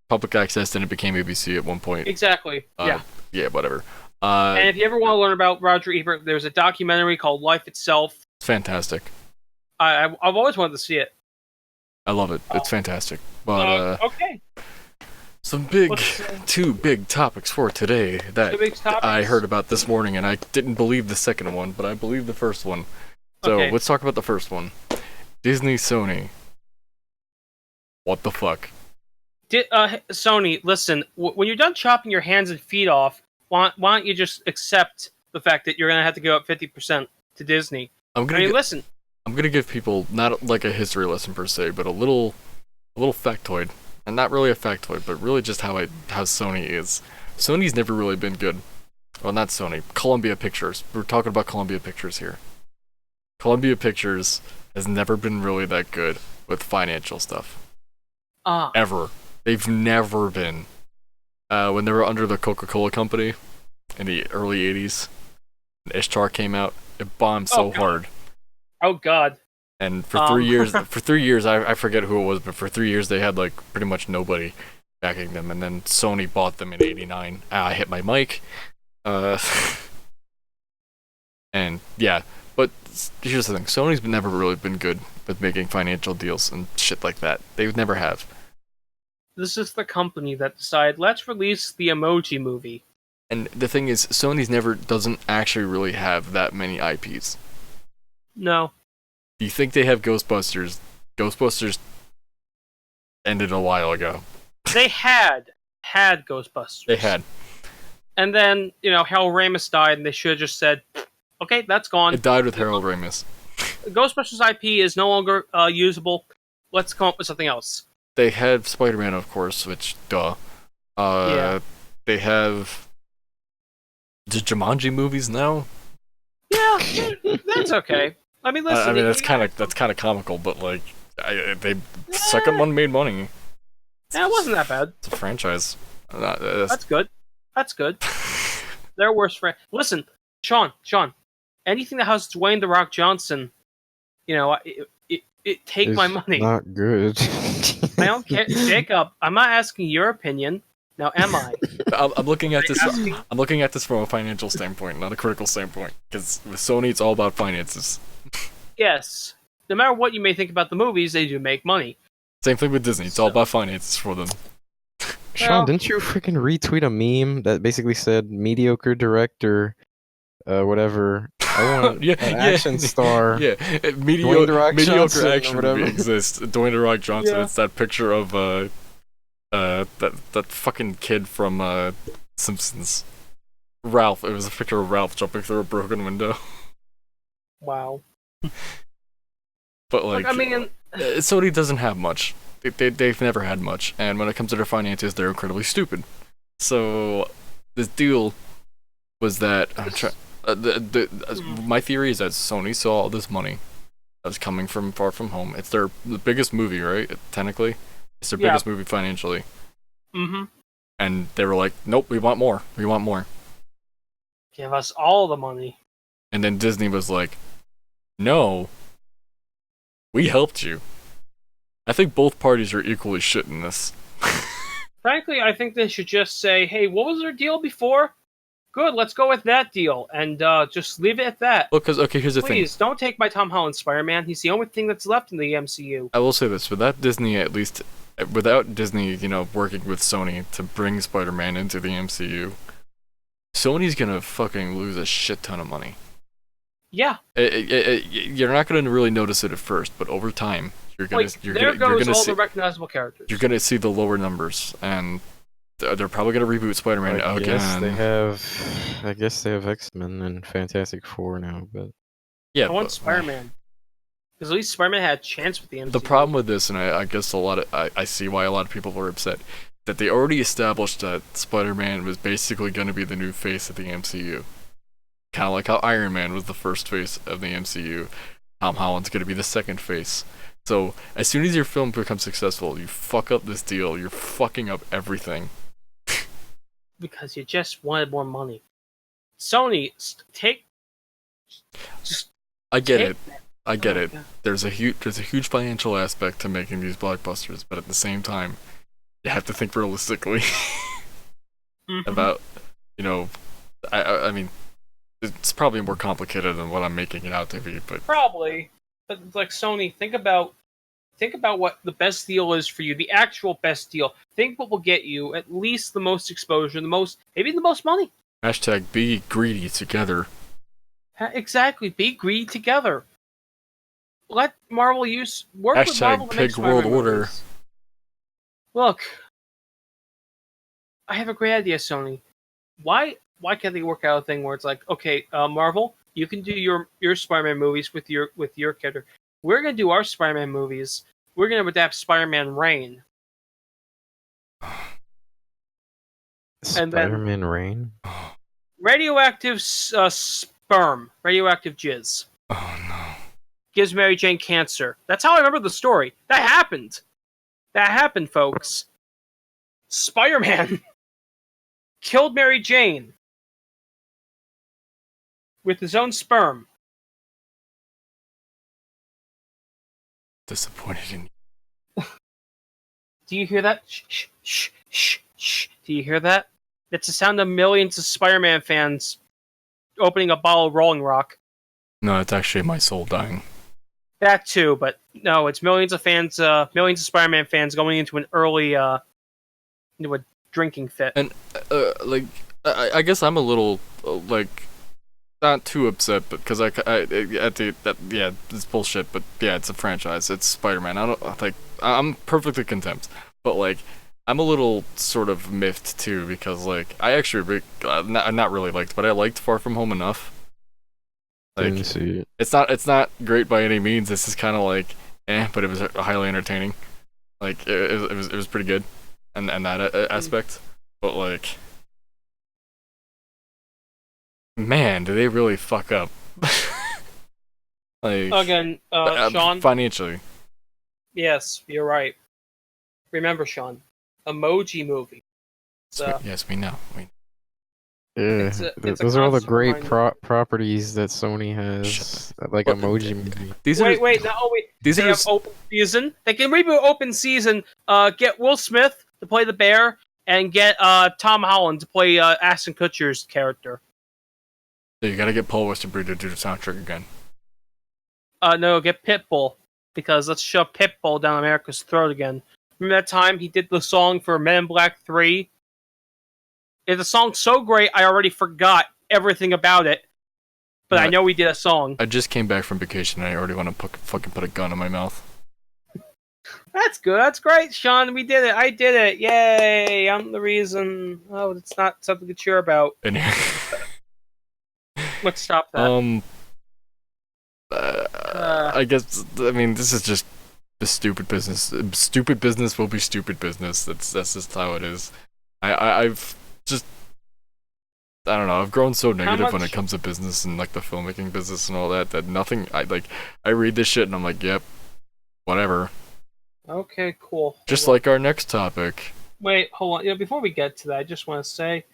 public access, and it became ABC at one point. Exactly. Yeah. Yeah, whatever. And if you ever want to learn about Roger Ebert, there's a documentary called Life Itself. It's fantastic. I've always wanted to see it. I love it. It's fantastic. But okay. some two big topics for today that I heard about this morning, and I didn't believe the second one, but I believe the first one. So let's talk about the first one. Disney, Sony. What the fuck? Sony, listen. When you're done chopping your hands and feet off, why don't you just accept the fact that you're gonna have to go up 50% to Disney? Listen. I'm gonna give people not like a history lesson per se, but a little factoid, and not really a factoid, but really just how Sony is. Sony's never really been good. Well, not Sony. Columbia Pictures. We're talking about Columbia Pictures here. Columbia Pictures has never been really that good with financial stuff. Ever. They've never been. When they were under the Coca-Cola company in the early 80s, when Ishtar came out, it bombed so hard. Oh god. And for 3 years, I forget who it was, but for 3 years they had like pretty much nobody backing them, and then Sony bought them in '89. I hit my mic. And yeah, but here's the thing: Sony's never really been good with making financial deals and shit like that. They never have. This is the company that decided, let's release the Emoji Movie. And the thing is, Sony's doesn't actually really have that many IPs. No. Do you think they have Ghostbusters? Ghostbusters ended a while ago. They had Ghostbusters. They had. And then, Harold Ramis died, and they should have just said, okay, that's gone. It died with Harold Ramis. Ghostbusters IP is no longer usable. Let's come up with something else. They had Spider-Man, of course, which, duh. They have the Jumanji movies now. Yeah, that's okay. I mean, listen. that's kind of comical, but like, second one made money. Yeah, it wasn't that bad. It's a franchise. That's good. That's good. There are worse Listen, Sean. Anything that has Dwayne "The Rock" Johnson, it take my money. Not good. I don't care, Jacob. I'm not asking your opinion. Now, am I? I'm looking at this. I'm looking at this from a financial standpoint, not a critical standpoint. Because with Sony, it's all about finances. Yes. No matter what you may think about the movies, they do make money. Same thing with Disney. It's all about finances for them. Sean, didn't you freaking retweet a meme that basically said mediocre director, whatever? I want an action star. Yeah, mediocre action movie exists. Dwayne "The Rock" Johnson. Yeah. It's that picture of that fucking kid from Simpsons. Ralph. It was a picture of Ralph jumping through a broken window. Wow. But like, I mean, Sony doesn't have much. They've never had much, and when it comes to their finances, they're incredibly stupid. So this deal was that my theory is that Sony saw all this money that was coming from Far From Home. It's the biggest movie, right? Technically, it's their biggest movie financially. Mm-hmm. And they were like, "Nope, we want more. We want more. Give us all the money." And then Disney was like, "No, We helped you. I think both parties are equally shit in this. Frankly, I think they should just say, hey, what was their deal before? Good, let's go with that deal, and just leave it at that. Well, because, okay, here's the thing. Please, don't take my Tom Holland Spider-Man. He's the only thing that's left in the MCU. I will say this, without Disney, working with Sony to bring Spider-Man into the MCU, Sony's gonna fucking lose a shit ton of money. Yeah. You're not gonna really notice it at first, but over time, you're gonna see the recognizable characters. You're gonna see the lower numbers, and they're probably gonna reboot Spider-Man again. I guess they have X-Men and Fantastic Four now, but yeah, I want Spider-Man. Because at least Spider-Man had a chance with the MCU. The problem with this, and I guess I see why a lot of people were upset, that they already established that Spider-Man was basically gonna be the new face of the MCU. Kind of like how Iron Man was the first face of the MCU. Tom Holland's gonna be the second face. So as soon as your film becomes successful, you fuck up this deal. You're fucking up everything. Because you just wanted more money. Sony, I get it. God. There's a huge financial aspect to making these blockbusters, but at the same time, you have to think realistically about, I mean, it's probably more complicated than what I'm making it out to be, but probably. But like Sony, think about what the best deal is for you, the actual best deal. Think what will get you at least the most exposure, maybe the most money. Hashtag be greedy together. Exactly, be greedy together. Let Marvel work with Marvel to make Pig World Order. Movies. Look, I have a great idea, Sony. Why can't they work out a thing where it's like, okay, Marvel, you can do your Spider-Man movies with your character. We're gonna do our Spider-Man movies. We're gonna adapt Spider-Man Reign. Spider-Man Reign? Radioactive sperm. Radioactive jizz. Oh no. Gives Mary Jane cancer. That's how I remember the story. That happened. That happened, folks. Spider-Man killed Mary Jane with his own sperm. Disappointed in you. Do you hear that? Shh, shh, shh, shh. Do you hear that? That's the sound of millions of Spider-Man fans opening a bottle of Rolling Rock. No, it's actually my soul dying. That too, but no, it's millions of Spider-Man fans going into an early, into a drinking fit. And, I guess I'm a little, not too upset, but because it's bullshit, but yeah, it's a franchise. It's Spider-Man. I'm perfectly content, but I'm a little sort of miffed too because I actually not really liked, but I liked Far From Home enough. Didn't see it. It's not great by any means. This is kind of but it was highly entertaining. It was pretty good, and that aspect, but man, do they really fuck up? Again, Sean. Financially. Yes, you're right. Remember, Sean, Emoji Movie. Yes, we know. Yeah, it's those a are all the constant great reminder. Properties that Sony has, Emoji Movie. These They have Open Season. They can reboot Open Season. Get Will Smith to play the bear, and get Tom Holland to play Ashton Kutcher's character. Yeah, you gotta get Paul Westerberg to do the soundtrack again. No, get Pitbull, because let's shove Pitbull down America's throat again. Remember that time he did the song for Men in Black 3? The song's so great, I already forgot everything about it. But I know we did a song. I just came back from vacation and I already want to fucking put a gun in my mouth. That's good. That's great, Sean. We did it. I did it. Yay. I'm the reason. Oh, it's not something to cheer about. Let's stop that. I guess, this is just the stupid business. Stupid business will be stupid business. That's just how it is. I've just, I don't know, I've grown so negative when it comes to business and the filmmaking business and all that nothing, I read this shit and I'm like, yep, whatever. Okay, cool. Just like our next topic. Wait, hold on. Before we get to that, I just want to say,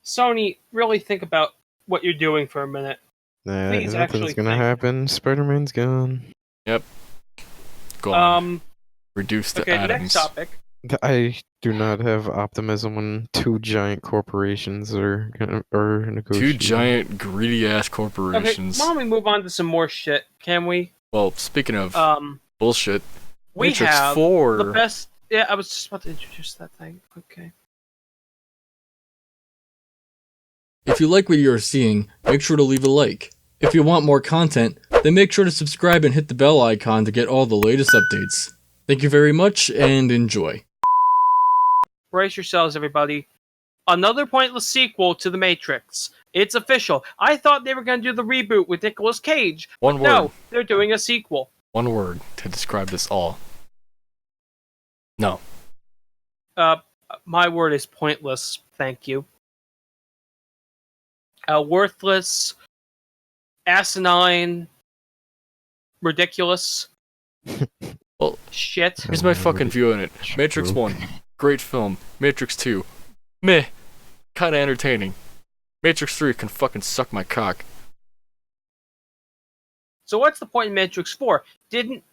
Sony, really think about what you're doing for a minute. Nothing's gonna happen. Spider-Man's gone. Yep. gone. Reduced to Okay, atoms. next topic. I do not have optimism when two giant corporations are negotiating. Two giant greedy ass Okay, corporations. why don't we move on to some more shit? Can we? Well, speaking of bullshit, We Matrix have 4. the best. Yeah, I was just about to introduce that thing. Okay. If you like what you're seeing, make sure to leave a like. If you want more content, then make sure to subscribe and hit the bell icon to get all the latest updates. Thank you very much, and enjoy. Brace yourselves, everybody. Another pointless sequel to The Matrix. It's official. I thought they were going to do the reboot with Nicolas Cage. One word. No, they're doing a sequel. One word to describe this all. No. My word is pointless. Thank you. Worthless, asinine, ridiculous. Well, shit. here's my fucking view on it. Matrix 1, great film. Matrix 2, meh, kinda entertaining. Matrix 3 can fucking suck my cock. So what's the point in Matrix 4? Didn't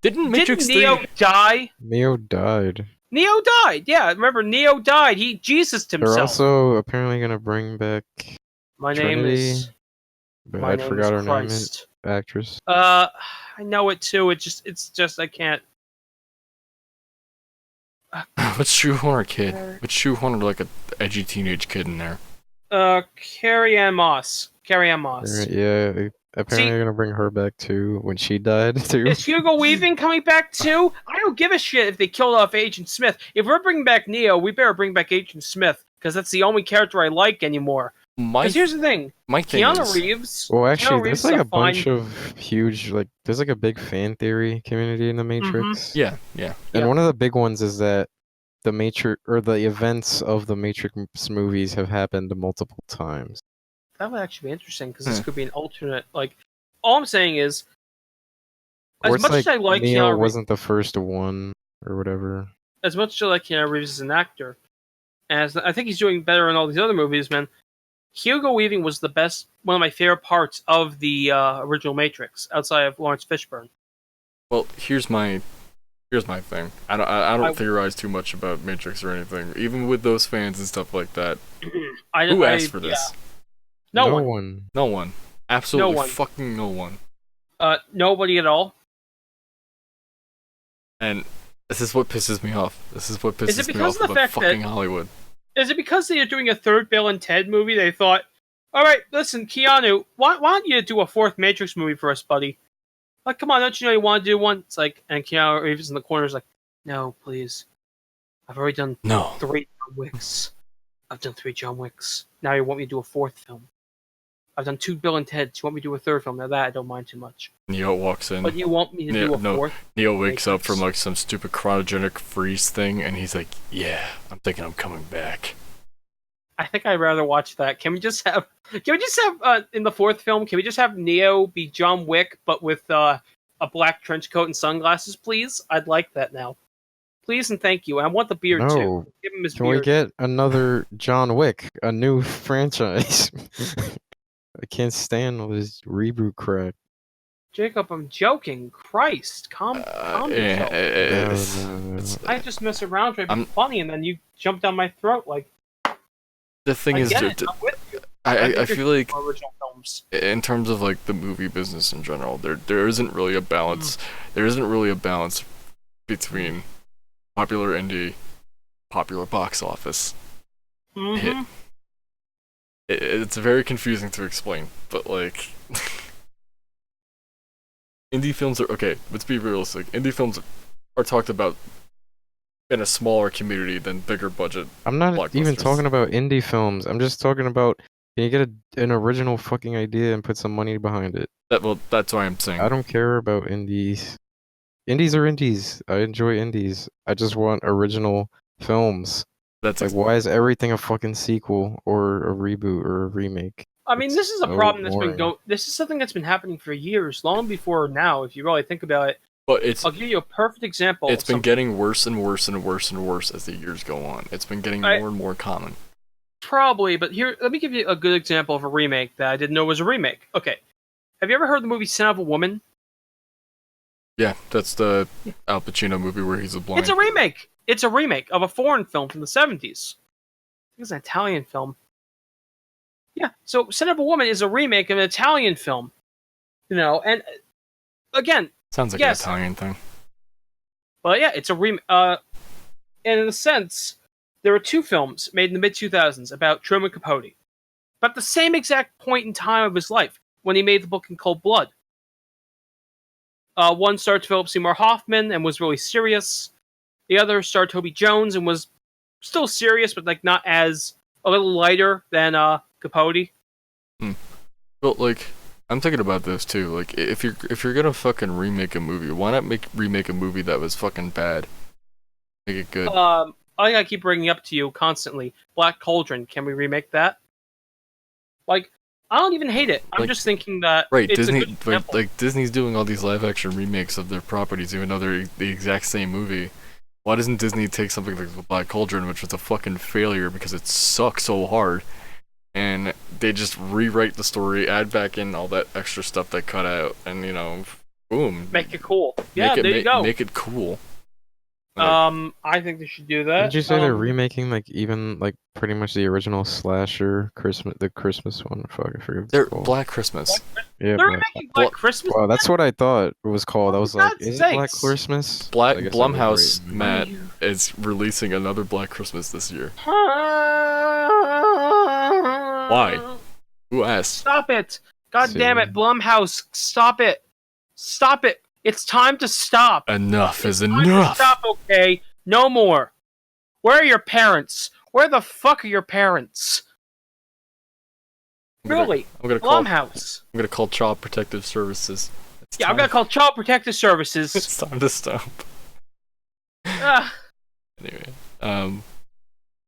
Matrix 3... Neo die? Neo died. Neo died. Yeah, remember Neo died. He Jesused himself. They're also apparently gonna bring back My Trinity, name is. but My I name forgot is her Christ. name. Actress. I know it too. It's just I can't. Let's shoehorn a kid. Let's shoehorn like a edgy teenage kid in there. Carrie Ann Moss. Carrie Ann Moss. Yeah, apparently they're gonna bring her back too when she died too. Is Hugo Weaving coming back too? I don't give a shit if they killed off Agent Smith. If we're bringing back Neo, we better bring back Agent Smith because that's the only character I like anymore. Because here's the thing: my thing Keanu is, Reeves. Well, actually, Keanu Reeves there's like is a bunch fine- of huge, like, there's like a big fan theory community in the Matrix. yeah. And Yeah. one of the big ones is that the Matrix or the events of the Matrix movies have happened multiple times. That would actually be interesting because this could be an alternate. Like, all I'm saying is, Or as it's much like as I like Neo Keanu Reeves, wasn't the first one or whatever. as much as I like Keanu Reeves as an actor, as I think he's doing better in all these other movies, man. Hugo Weaving was the best, one of my favorite parts of the original Matrix, outside of Lawrence Fishburne. well, here's my thing. I don't theorize too much about Matrix or anything, even with those fans and stuff like that. Who asked for this? Yeah. No one. No one. Absolutely No one. fucking no one. Nobody at all. And this is what pisses me off. This is what Is pisses it me because off of the about fact fucking that- Hollywood. Is it because they are doing a third Bill and Ted movie? They thought, all right, listen, Keanu, why don't you do a fourth Matrix movie for us, buddy? Like, come on, don't you know you want to do one? It's like, and Keanu Reeves in the corner is like, no, please. I've already done No. 3 John Wicks. I've done 3 John Wicks. Now you want me to do a 4th film. I've done 2 Bill and Teds. You want me to do a 3rd film? Now that I don't mind too much. Neo walks in. But you want me to do a 4th? Neo wakes up from Matrix. like some stupid cryogenic freeze thing, and he's like, "Yeah, I'm thinking I'm coming back." I think I'd rather watch that. Can we just have in the 4th film, can we just have Neo be John Wick, but with a black trench coat and sunglasses, please? I'd like that now. Please and thank you. And I want the beard too. No. Give him his Can we beard. get another John Wick, a new franchise? I can't stand all this reboot crap. Jacob, I'm joking. Christ, calm yourself. I just mess around trying to be funny, and then you jump down my throat like. The thing I is, get it. I'm with you. I think feel you're like original films. in terms of like the movie business in general, there isn't really a balance. There isn't really a balance between popular indie, popular box office hit. Mm-hmm. It's very confusing to explain, but like indie films are okay. Let's be realistic. Indie films are talked about in a smaller community than bigger budget. I'm not even blockbusters. talking about indie films. I'm just talking about, can you get an original fucking idea and put some money behind it? That's why I'm saying. I don't care about indies. Indies are indies. I enjoy indies. I just want original films. That's Like, why is everything a fucking sequel or a reboot or a remake? I mean, It's this is a so problem that's been boring. going. This is something that's been happening for years, long before now. If you really think about it, But it's I'll give you a perfect example. it's of been something- getting worse and worse and worse and worse as the years go on. It's been getting more and more common. Probably, but here, let me give you a good example of a remake that I didn't know was a remake. Okay, have you ever heard the movie Son of a Woman? Yeah, that's the Al Pacino movie where he's a blind. It's a remake. It's a remake of a foreign film from the 70s. I think it's an Italian film. Yeah, so Son of a Woman is a remake of an Italian film. And again, Sounds like yes, an Italian thing. but yeah, it's a remake. And in a sense, there were two films made in the mid-2000s about Truman Capote. About the same exact point in time of his life, when he made the book In Cold Blood. One starred Philip Seymour Hoffman and was really serious. The other starred Toby Jones and was still serious, but not as a little lighter than Capote. Well, I'm thinking about this too. Like, if you're gonna fucking remake a movie, why not remake a movie that was fucking bad? Make it good. I keep bringing up to you constantly. Black Cauldron. Can we remake that? I don't even hate it. I'm just thinking that right, it's Disney, a good example. Disney's doing all these live action remakes of their properties, even though they're the exact same movie. Why doesn't Disney take something like the Black Cauldron, which was a fucking failure because it sucks so hard, and they just rewrite the story, add back in all that extra stuff they cut out, and boom, Make it cool. Yeah, there you go. Make it cool. I think they should do that. Did you say they're remaking even pretty much the original slasher the Christmas one? Fuck, I forget what it's They're called. Black Christmas. Yeah, They're remaking Black Christmas. Wow, that's what I thought it was called. I was For like, God's is it Black sakes. Christmas? Blumhouse, Matt, is releasing another Black Christmas this year. Why? Who asked? Stop it! God damn it, Blumhouse! Stop it! Stop it! It's time to stop. Enough is Time to enough. stop, okay? No more. Where are your parents? Where the fuck are your parents? Really? I'm gonna call. Blumhouse. I'm gonna call Child Protective Services. I'm gonna call Child Protective Services. It's time to stop. Ah, Anyway,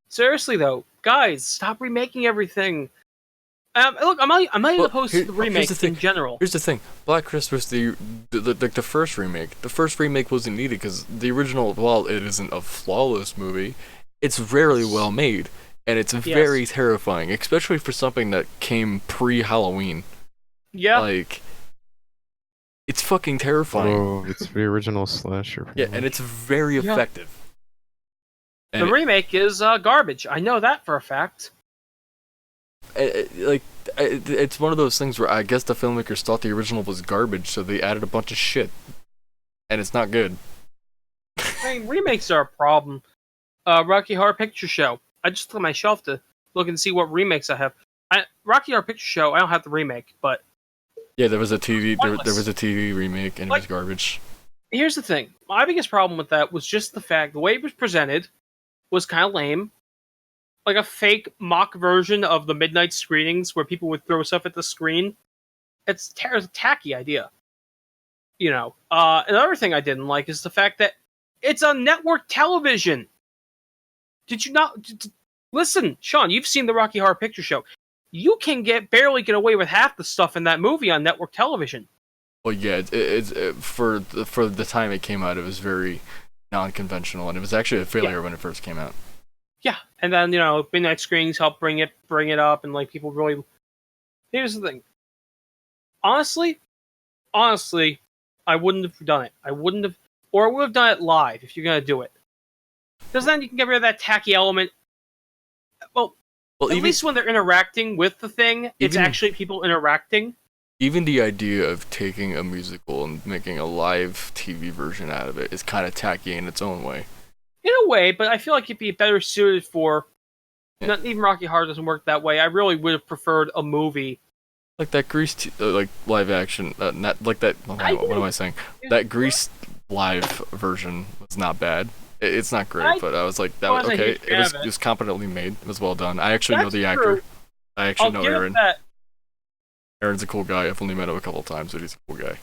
seriously though, guys, stop remaking everything. Look, I'm not even opposed to the here's remake the thing. in general. Here's the thing: Black Christmas, the first remake. The first remake wasn't needed because the original, while it isn't a flawless movie, it's rarely well made, and it's very terrifying, especially for something that came pre-Halloween. Yeah. It's fucking terrifying. Oh, it's the original slasher. Yeah, and it's very effective. The remake is garbage. I know that for a fact. It's one of those things where I guess the filmmakers thought the original was garbage, so they added a bunch of shit, and it's not good. I mean, remakes are a problem. Rocky Horror Picture Show. I just looked at my shelf to look and see what remakes I have. Rocky Horror Picture Show. I don't have the remake, but yeah, there was a TV. There was a TV remake, and it was garbage. Here's the thing. My biggest problem with that was just the fact the way it was presented was kind of lame. Like a fake mock version of the midnight screenings where people would throw stuff at the screen. It's a tacky idea. Another thing I didn't like is the fact that it's on network television. Did you not... Listen, Sean, you've seen the Rocky Horror Picture Show. You can barely get away with half the stuff in that movie on network television. Well, yeah, it's for the time it came out, it was very non-conventional, and it was actually a failure when it first came out. Yeah, and then midnight screenings help bring it up, and people really. Here's the thing. Honestly, I wouldn't have done it. I would have done it live if you're gonna do it. Because then you can get rid of that tacky element. Well, at least when they're interacting with the thing, it's actually people interacting. Even the idea of taking a musical and making a live TV version out of it is kind of tacky in its own way. In a way, but I feel like it'd be better suited for... Not even Rocky Horror doesn't work that way. I really would have preferred a movie. Like that Grease, live action, not like that... What am I saying? That Grease live version was not bad. It's not great, but I was like, that was okay. It was competently made. It was well done. I actually know the actor. I actually know Aaron. Aaron's a cool guy. I've only met him a couple times, but he's a cool guy.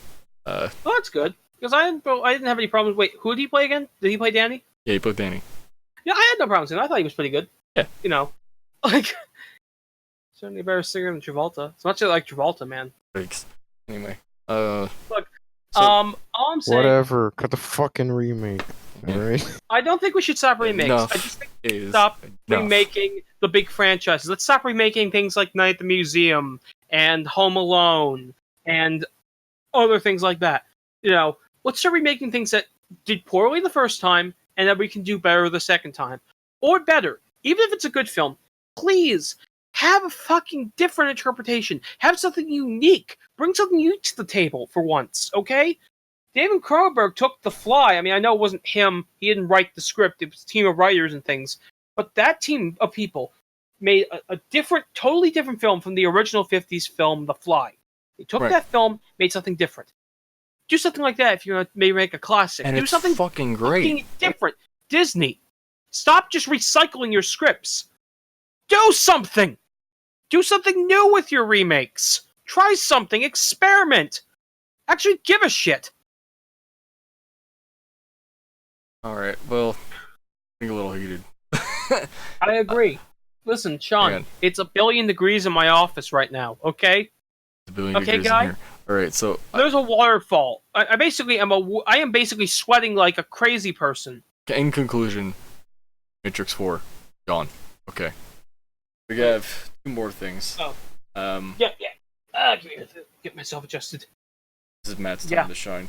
Well, that's good. Because I didn't have any problems. Wait, who did he play again? Did he play Danny? Yeah, he played Danny. Yeah, I had no problems with him. I thought he was pretty good. Yeah. Certainly a better singer than Travolta. It's not just like Travolta, man. Breaks. Anyway. Look, all I'm saying... Whatever, cut the fucking remake. Alright? I don't think we should stop remakes. Enough I just think we should stop remaking the big franchises. Let's stop remaking things like Night at the Museum and Home Alone and other things like that. let's start remaking things that did poorly the first time and that we can do better the second time. Or better. Even if it's a good film, please have a fucking different interpretation. Have something unique. Bring something unique to the table for once, okay? David Cronenberg took The Fly. I mean, I know it wasn't him. He didn't write the script. It was a team of writers and things. But that team of people made a different, totally different film from the original 50s film, The Fly. They took that film, made something different. Do something like that if you're going to maybe make a classic. And do it's something fucking great. Fucking different. Disney, stop just recycling your scripts. Do something! Do something new with your remakes. Try something. Experiment. Actually give a shit. Alright, well, getting a little heated. I agree. Listen, Sean, Man. it's 1,000,000,000 degrees in my office right now, okay? A billion Okay, degrees guy? in here. Alright, so There's a waterfall. I am basically sweating like a crazy person. in conclusion, Matrix 4, gone. Okay. We have 2 more things. Oh. This Get myself adjusted. is Matt's time Yeah. to shine.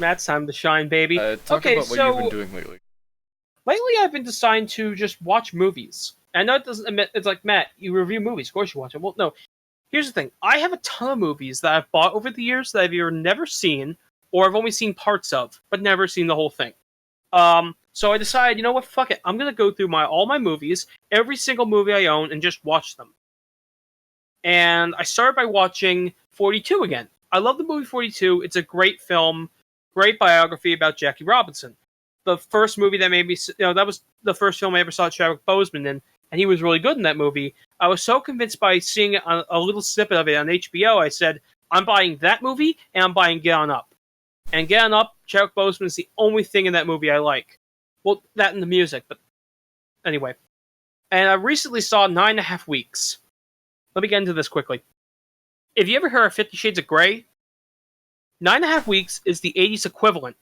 Matt's time to shine, baby. Talk Okay, about what so- you've been doing lately. Lately, I've been deciding to just watch movies. I know it doesn't admit, it's like, Matt, you review movies, of course you watch them. Well, no. Here's the thing. I have a ton of movies that I've bought over the years that I've either never seen, or I've only seen parts of, but never seen the whole thing. So I decided, you know what, fuck it. I'm gonna go through all my movies, every single movie I own, and just watch them. And I started by watching 42 again. I love the movie 42. It's a great film, great biography about Jackie Robinson. The first movie that made me, that was the first film I ever saw Chadwick Boseman in, and he was really good in that movie. I was so convinced by seeing it on a little snippet of it on HBO, I said, I'm buying that movie, and I'm buying Get On Up. And Get On Up, Chadwick Boseman is the only thing in that movie I like. Well, that and the music, but anyway. And I recently saw 9.5 Weeks. Let me get into this quickly. If you ever heard of 50 Shades of Grey, 9.5 Weeks is the 80s equivalent.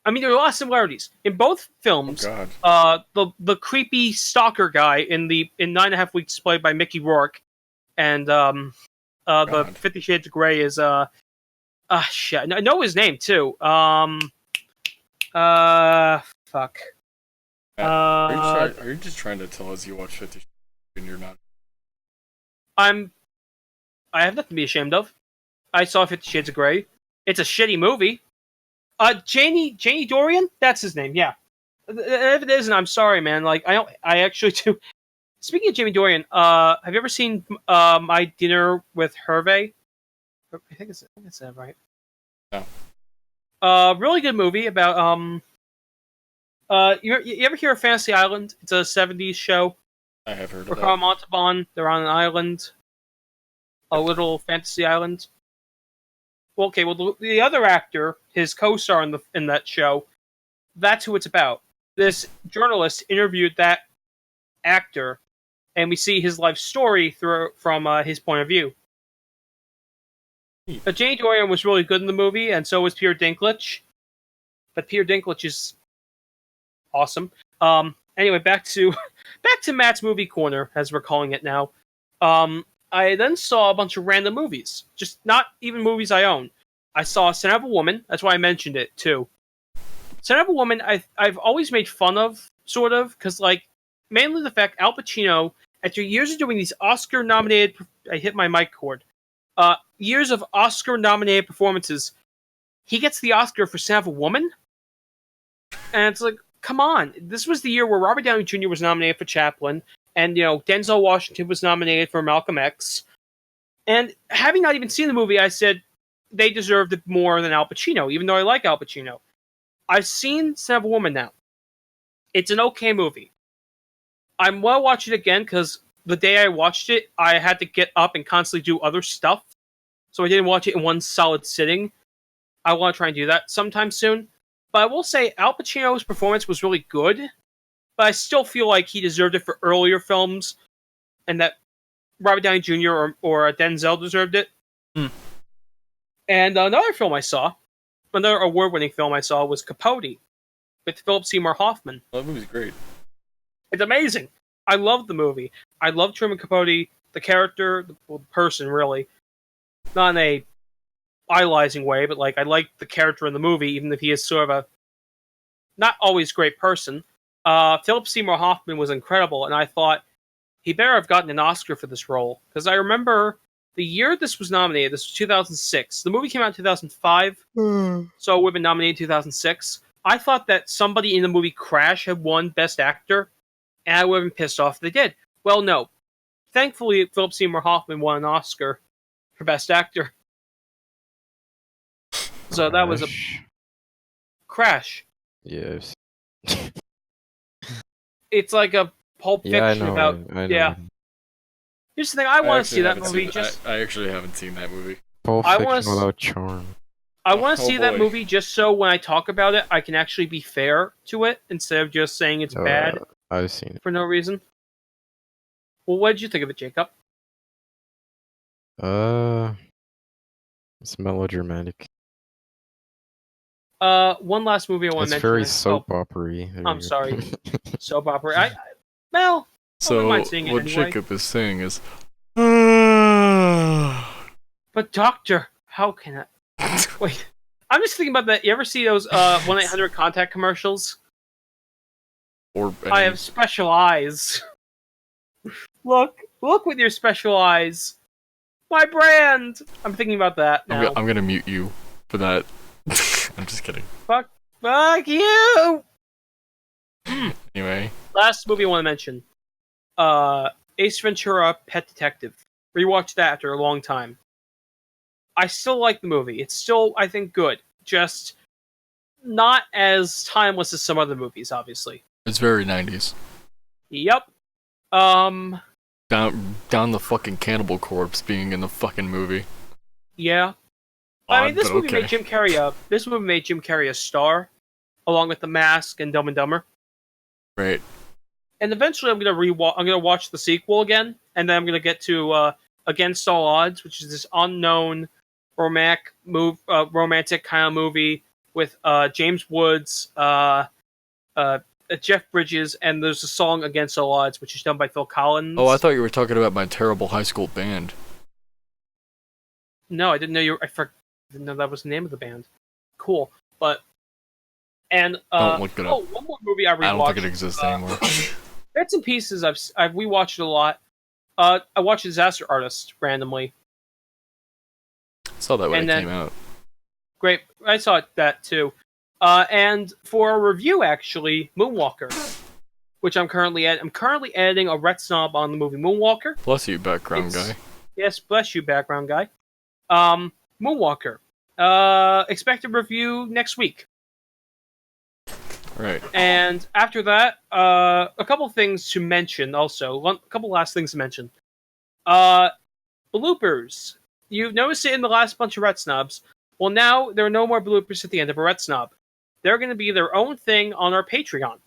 I mean, there are a lot of similarities. In both films, the creepy stalker guy in 9.5 Weeks is played by Mickey Rourke, and the 50 Shades of Grey is shit. I know his name too. Fuck. Are you just trying to tell us you watch 50 Shades and you're not? I have nothing to be ashamed of. I saw 50 Shades of Grey. It's a shitty movie. Janie Dorian? That's his name, yeah. If it isn't, I'm sorry, man. Like, I actually do. Speaking of Jamie Dorian, have you ever seen My Dinner with Hervé? I think it's that, right? No. Really good movie about, you ever hear of Fantasy Island? It's a 70s show. I have heard For of Carl that. Montalban, they're on an island. A little fantasy island. Well, okay, well, the other actor, his co-star in that show, that's who it's about. This journalist interviewed that actor, and we see his life story from his point of view. But Jane Dorian was really good in the movie, and so was Peter Dinklage. But Peter Dinklage is awesome. Anyway, back to Matt's Movie Corner, as we're calling it now. I then saw a bunch of random movies. Just not even movies I own. I saw Son of a Woman. That's why I mentioned it, too. Son of a Woman, I've always made fun of, sort of, because, like, mainly the fact Al Pacino, after years of doing these Oscar-nominated... I hit my mic cord. Years of Oscar-nominated performances, he gets the Oscar for Son of a Woman? And it's like, come on. This was the year where Robert Downey Jr. was nominated for Chaplin, and, Denzel Washington was nominated for Malcolm X. And having not even seen the movie, I said they deserved it more than Al Pacino, even though I like Al Pacino. I've seen Son of a Woman now. It's an okay movie. I'm going to watch it again, because the day I watched it, I had to get up and constantly do other stuff. So I didn't watch it in one solid sitting. I want to try and do that sometime soon. But I will say, Al Pacino's performance was really good. But I still feel like he deserved it for earlier films, and that Robert Downey Jr. or Denzel deserved it. And another film I saw, another award-winning film I saw, was Capote, with Philip Seymour Hoffman. Well, that movie's great. It's amazing. I love the movie. I love Truman Capote, the character, the person, really. Not in a idolizing way, but like I like the character in the movie, even if he is sort of a not always great person. Philip Seymour Hoffman was incredible, and I thought he better have gotten an Oscar for this role, because I remember the year this was nominated. This was 2006. The movie came out in 2005, so it would have been nominated in 2006. I thought that somebody in the movie Crash had won Best Actor, and I would have been pissed off if they did. Well, no. Thankfully, Philip Seymour Hoffman won an Oscar for Best Actor. So that was a Crash. Yes. It's like a Pulp Fiction Yeah, I know. about... I know. Yeah. Here's the thing, I want to see that movie. I actually haven't seen that movie. Pulp I wanna Fiction without charm. I want to see that boy. movie just so when I talk about it, I can actually be fair to it instead of just saying it's bad I've seen it. for no reason. Well, what did you think of it, Jacob? It's melodramatic. One last movie I want to It's mention. very soap opera-y. I'm sorry. Soap opera. Well, I wouldn't So mind seeing it what anyway. Jacob is saying is, But Doctor, how can I... Wait, I'm just thinking about that. You ever see those 1-800-CONTACT commercials? or I have special eyes. Look with your special eyes. My brand! I'm thinking about that now. I'm gonna mute you for that. I'm just kidding. Fuck you! Anyway, Last movie I want to mention. Ace Ventura, Pet Detective. Rewatched that after a long time. I still like the movie. It's still, I think, good. Just not as timeless as some other movies, obviously. it's very 90s. Yep. Down the fucking Cannibal Corpse being in the fucking movie. Yeah. I mean, this but movie okay. made Jim Carrey a star, along with The Mask and Dumb and Dumber. Right. And eventually, I'm gonna watch the sequel again, and then I'm gonna get to Against All Odds, which is this unknown romantic kind of movie with James Woods, Jeff Bridges, and there's a song Against All Odds, which is done by Phil Collins. Oh, I thought you were talking about my terrible high school band. No, I didn't know I didn't know that was the name of the band. Cool, but and Don't look it up. oh, one more movie I rewatched. I don't think it exists anymore. Bits and pieces. I've rewatched it a lot. I watched Disaster Artist randomly. Saw that when And it then- came out. Great, I saw that too. And for a review, actually, Moonwalker, which I'm currently editing a Ret Snob on the movie Moonwalker. Bless you, background guy. Yes, bless you, background guy. Moonwalker. Expected review next week. Right. And after that, a couple things to mention also. A couple last things to mention. Bloopers. You've noticed it in the last bunch of Ret Snobs. Well, now there are no more bloopers at the end of a Ret Snob. They're going to be their own thing on our Patreon.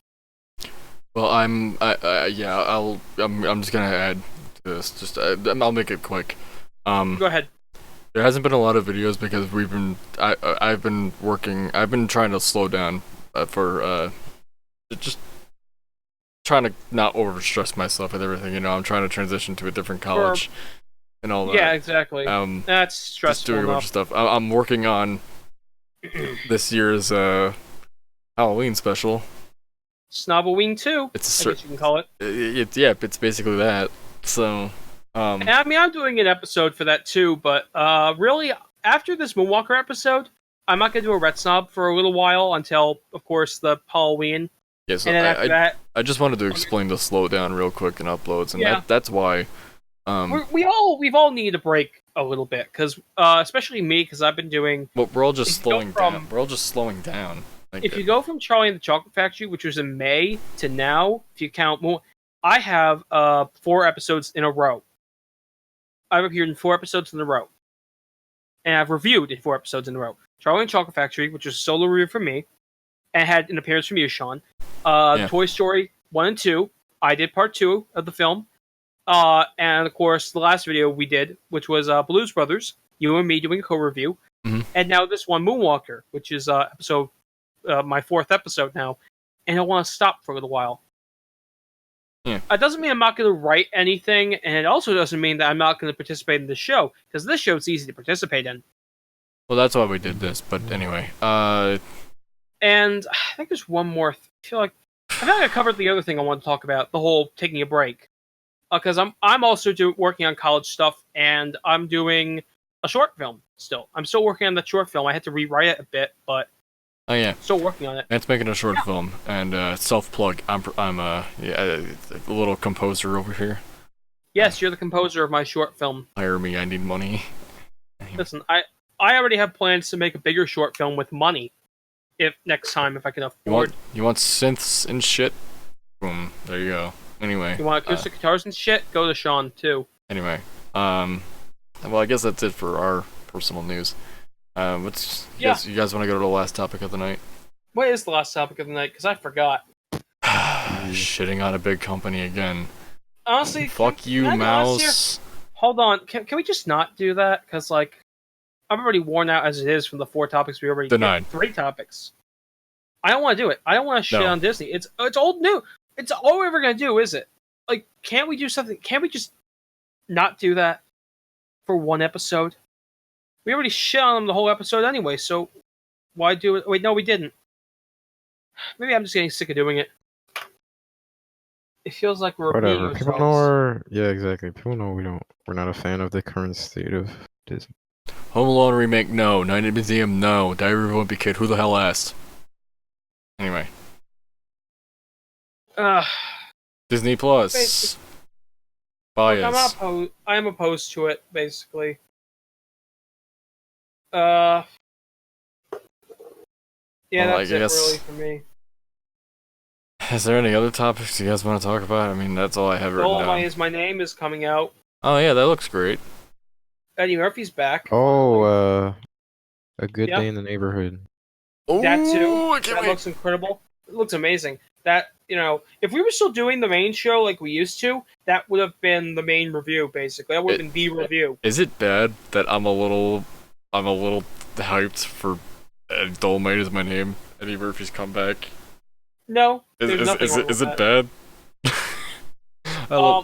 Well, I'm just gonna add to this. I'll make it quick. Go ahead. There hasn't been a lot of videos because I've been trying to slow down for just trying to not overstress myself with everything. You know, I'm trying to transition to a different college and all that. Yeah, exactly. That's Just stressful doing a bunch enough. of stuff. I'm working on this year's Halloween special. Snoboween 2, It's I guess you can call it. It's basically that. So, And I mean, I'm doing an episode for that too, but really, after this Moonwalker episode, I'm not going to do a Ret Snob for a little while until, of course, the Halloween. yeah. So And then after that, I just wanted to explain the slowdown real quick in uploads, and Yeah. that's why. we've all needed a break a little bit, because especially me, because I've been doing. Well, we're all just if you go slowing from- down. We're all just slowing down. Like, If you go from Charlie and the Chocolate Factory, which was in May, to now, if you count more, I have 4 episodes in a row. I've appeared in 4 episodes in a row. And I've reviewed in 4 episodes in a row. Charlie and the Chocolate Factory, which was a solo review from me, and had an appearance from you, Sean. Toy Story 1 and 2, I did part 2 of the film. And of course, the last video we did, which was Blues Brothers, you and me doing a co-review. Mhm. And now this one, Moonwalker, which is episode my 4th episode now, and I want to stop for a little while. Yeah. It doesn't mean I'm not going to write anything, and it also doesn't mean that I'm not going to participate in this show, because this show is easy to participate in. Well, that's why we did this. But anyway, And I think there's one more. I feel like I covered the other thing I want to talk about, the whole taking a break. Because I'm also working on college stuff, and I'm doing a short film still. I'm still working on that short film. I had to rewrite it a bit, but oh yeah, still working on it. Matt's making a short film, and self plug. I'm a little composer over here. Yes, you're the composer of my short film. Hire me, I need money. Listen, I already have plans to make a bigger short film with money. If next time, if I can afford. You want synths and shit? Boom. There you go. Anyway. You want acoustic guitars and shit? Go to Sean too. Anyway, well, I guess that's it for our personal news. You guys want to go to the last topic of the night? What is the last topic of the night? Because I forgot. Shitting on a big company again. Honestly, fuck you, Mouse. Hold on, can we just not do that? Because like, I'm already worn out as it is from the 4 topics we already denied. 3 topics. I don't want to do it. I don't want to shit on Disney. It's old news. It's all we're ever gonna do, is it? Like, can't we do something? Can't we just not do that for one episode? We already shit on them the whole episode anyway, so why do it? Wait, no, we didn't. Maybe I'm just getting sick of doing it. It feels like we're repeating Whatever. People know yeah, exactly. People know we're not a fan of the current state of Disney. Home Alone remake, no. Night at the Museum, no. Diary of a Wimpy Kid, who the hell asked? Anyway. Disney Plus. Bias. I'm opposed to it, basically. Yeah, Well, that's it really for me. Is there any other topics you guys want to talk about? I mean, that's all I have written down. My Name is coming out. Oh yeah, that looks great. Eddie Murphy's back. Oh, A Good Day in the Neighborhood. That too. I can't That wait. looks incredible. It looks amazing. That, if we were still doing the main show like we used to, that would have been the main review, basically. That would have been the review. Is it bad that I'm a little hyped for Dolomite is my name? Eddie Murphy's comeback. No, there's nothing wrong with Is it that. bad?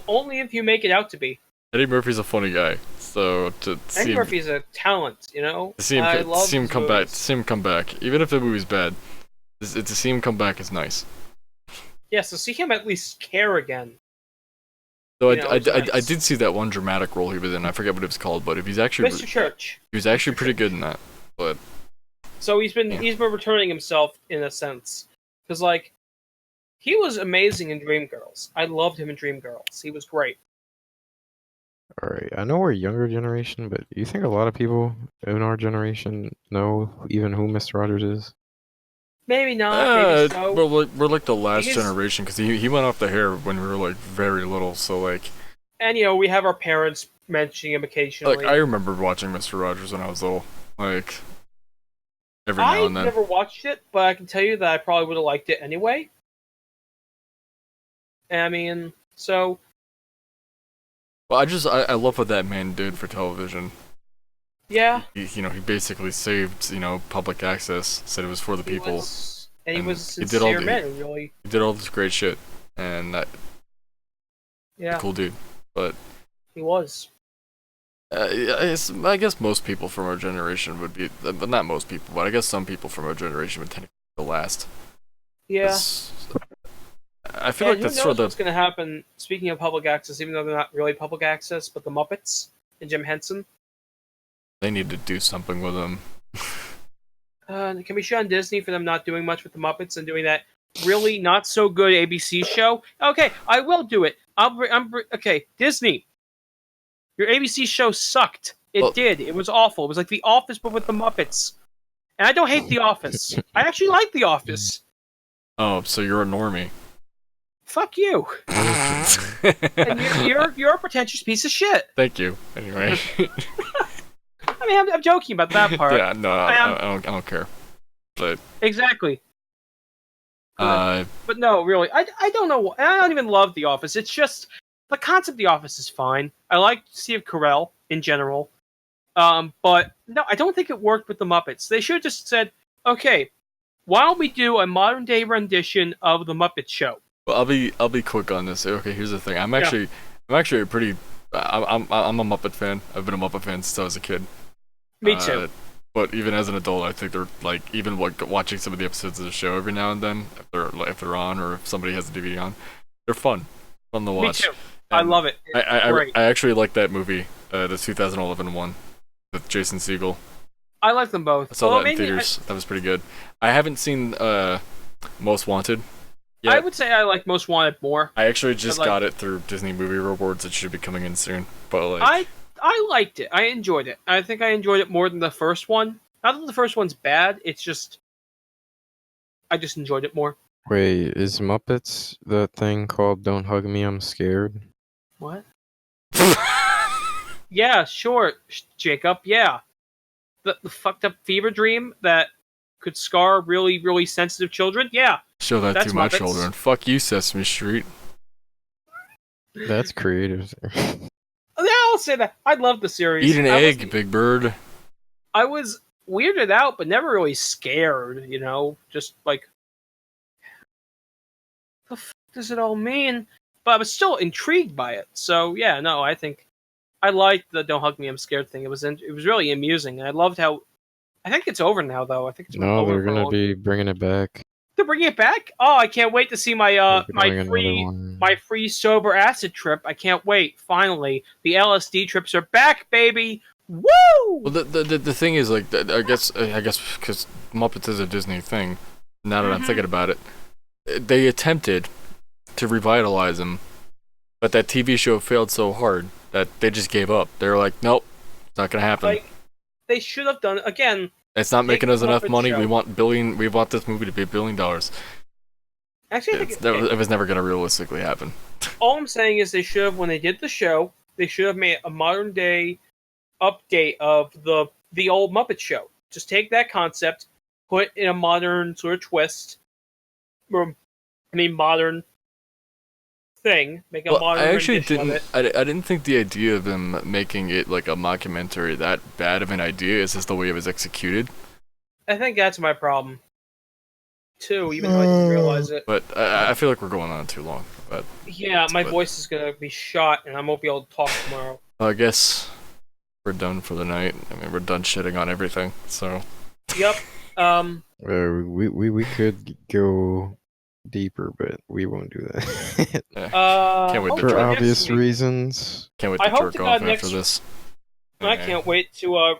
Only if you make it out to be. Eddie Murphy's a funny guy, so to see Eddie him, Murphy's a talent, to see him, I love his come back, even if the movie's bad, to see him come back is nice. Yeah, so see him at least care again. So I did see that one dramatic role he was in. I forget what it was called, but if he's actually Mr. Church. he was actually pretty good in that. But So he's been returning himself in a sense, because like he was amazing in Dreamgirls. I loved him in Dreamgirls. He was great. Alright, I know we're a younger generation, but do you think a lot of people in our generation know even who Mr. Rogers is? Maybe not. Maybe so. well, we're like the last He's- generation because he went off the hair when we were like very little. So like, And we have our parents mentioning him occasionally. I remember watching Mr. Rogers when I was little, like every now and then. I never watched it, but I can tell you that I probably would have liked it anyway. I mean, so Well, I love what that man did for television. yeah. He basically saved public access. Said it was for the people. He was a he did all sincere the- man, really. He did all this great shit, and that Yeah, cool dude. But he was. I guess most people from our generation would be, but not most people, but I guess some people from our generation would tend to be the last. Yeah. 'Cause I feel And like who that's knows sort what's of going to happen, speaking of public access, even though they're not really public access, but the Muppets and Jim Henson. they need to do something with them. Can we shit on Disney for them not doing much with the Muppets and doing that really not so good ABC show? Okay, I will do it. Okay, Disney. Your ABC show sucked. It did. It was awful. It was like The Office, but with the Muppets. And I don't hate The Office. I actually like The Office. Oh, so you're a normie. Fuck you. And you're a pretentious piece of shit. Thank you. Anyway. I mean, I'm joking about that part. Yeah, no, I don't care. But Exactly. uh, But no, really, I don't know. I don't even love The Office. It's just the concept of The Office is fine. I like Steve Carell in general, but no, I don't think it worked with the Muppets. They should have just said, "Okay, why don't we do a modern day rendition of the Muppet Show?" well, I'll be quick on this. Okay, here's the thing. I'm actually a pretty. I'm a Muppet fan. I've been a Muppet fan since I was a kid. Me too. But even as an adult, I think they're like even like watching some of the episodes of the show every now and then, if they're on or if somebody has a DVD on, they're fun to watch. Me too. I love it. I actually like that movie, the 2011 one with Jason Segel. I like them both. I saw that in theaters. That was pretty good. I haven't seen Most Wanted yet. I would say I like Most Wanted more. I actually just got it through Disney Movie Rewards. It should be coming in soon. But like, I liked it. I enjoyed it. I think I enjoyed it more than the first one. Not that the first one's bad. It's just I just enjoyed it more. Wait, is Muppets the thing called "Don't Hug Me, I'm Scared"? What? Yeah, sure, Jacob. Yeah, the fucked up fever dream that could scar really, really sensitive children. Yeah, show that that's to my Muppets. children. Fuck you, Sesame Street. That's creative. Yeah, I'll say that. I love the series. Eat an egg, Big Bird. I was weirded out, but never really scared. You know, just like, the fuck does it all mean? But I was still intrigued by it. So yeah, no, I think I liked the "Don't Hug Me, I'm Scared" thing. It was really amusing, and I loved how. I think it's over now, though. I think it's No, over. they're gonna be bringing it back. They're bringing it back. Oh, I can't wait to see my One. my free sober acid trip. I can't wait. Finally, the LSD trips are back, baby. Woo! Well, the thing is, like, I guess because Muppets is a Disney thing. Now that I'm thinking about it, they attempted to revitalize them, but that TV show failed so hard that they just gave up. They're like, nope, it's not gonna happen. Like, they should have done it again. It's not making us enough Muppet money. show. We want this movie to be $1 billion. Actually, I think It was never gonna realistically happen. all I'm saying is they should have, when they did the show, they should have made a modern day update of the old Muppet Show. Just take that concept, put in a modern sort of twist, or modern thing. Make a modern. I actually rendition didn't. Of it. I didn't think the idea of them making it like a mockumentary that bad of an idea. It's just the way it was executed. I think that's my problem too, even though I didn't realize it. But I feel like we're going on too long. But Yeah, my voice is gonna be shot, and I won't be able to talk tomorrow. I guess we're done for the night. I mean, we're done shitting on everything. So. Yep. We could go deeper, but we won't do that. Can't wait to For jerk obvious reasons. Can't wait I to hope jerk to off God after next- this. I can't wait to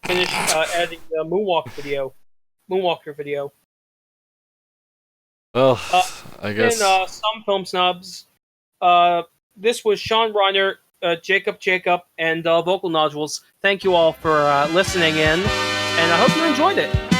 finish editing the Moonwalker video. Well, I guess. In Some Film Snobs, this was Sean Reiner, Jacob, and Vocal Nodules. Thank you all for listening in, and I hope you enjoyed it.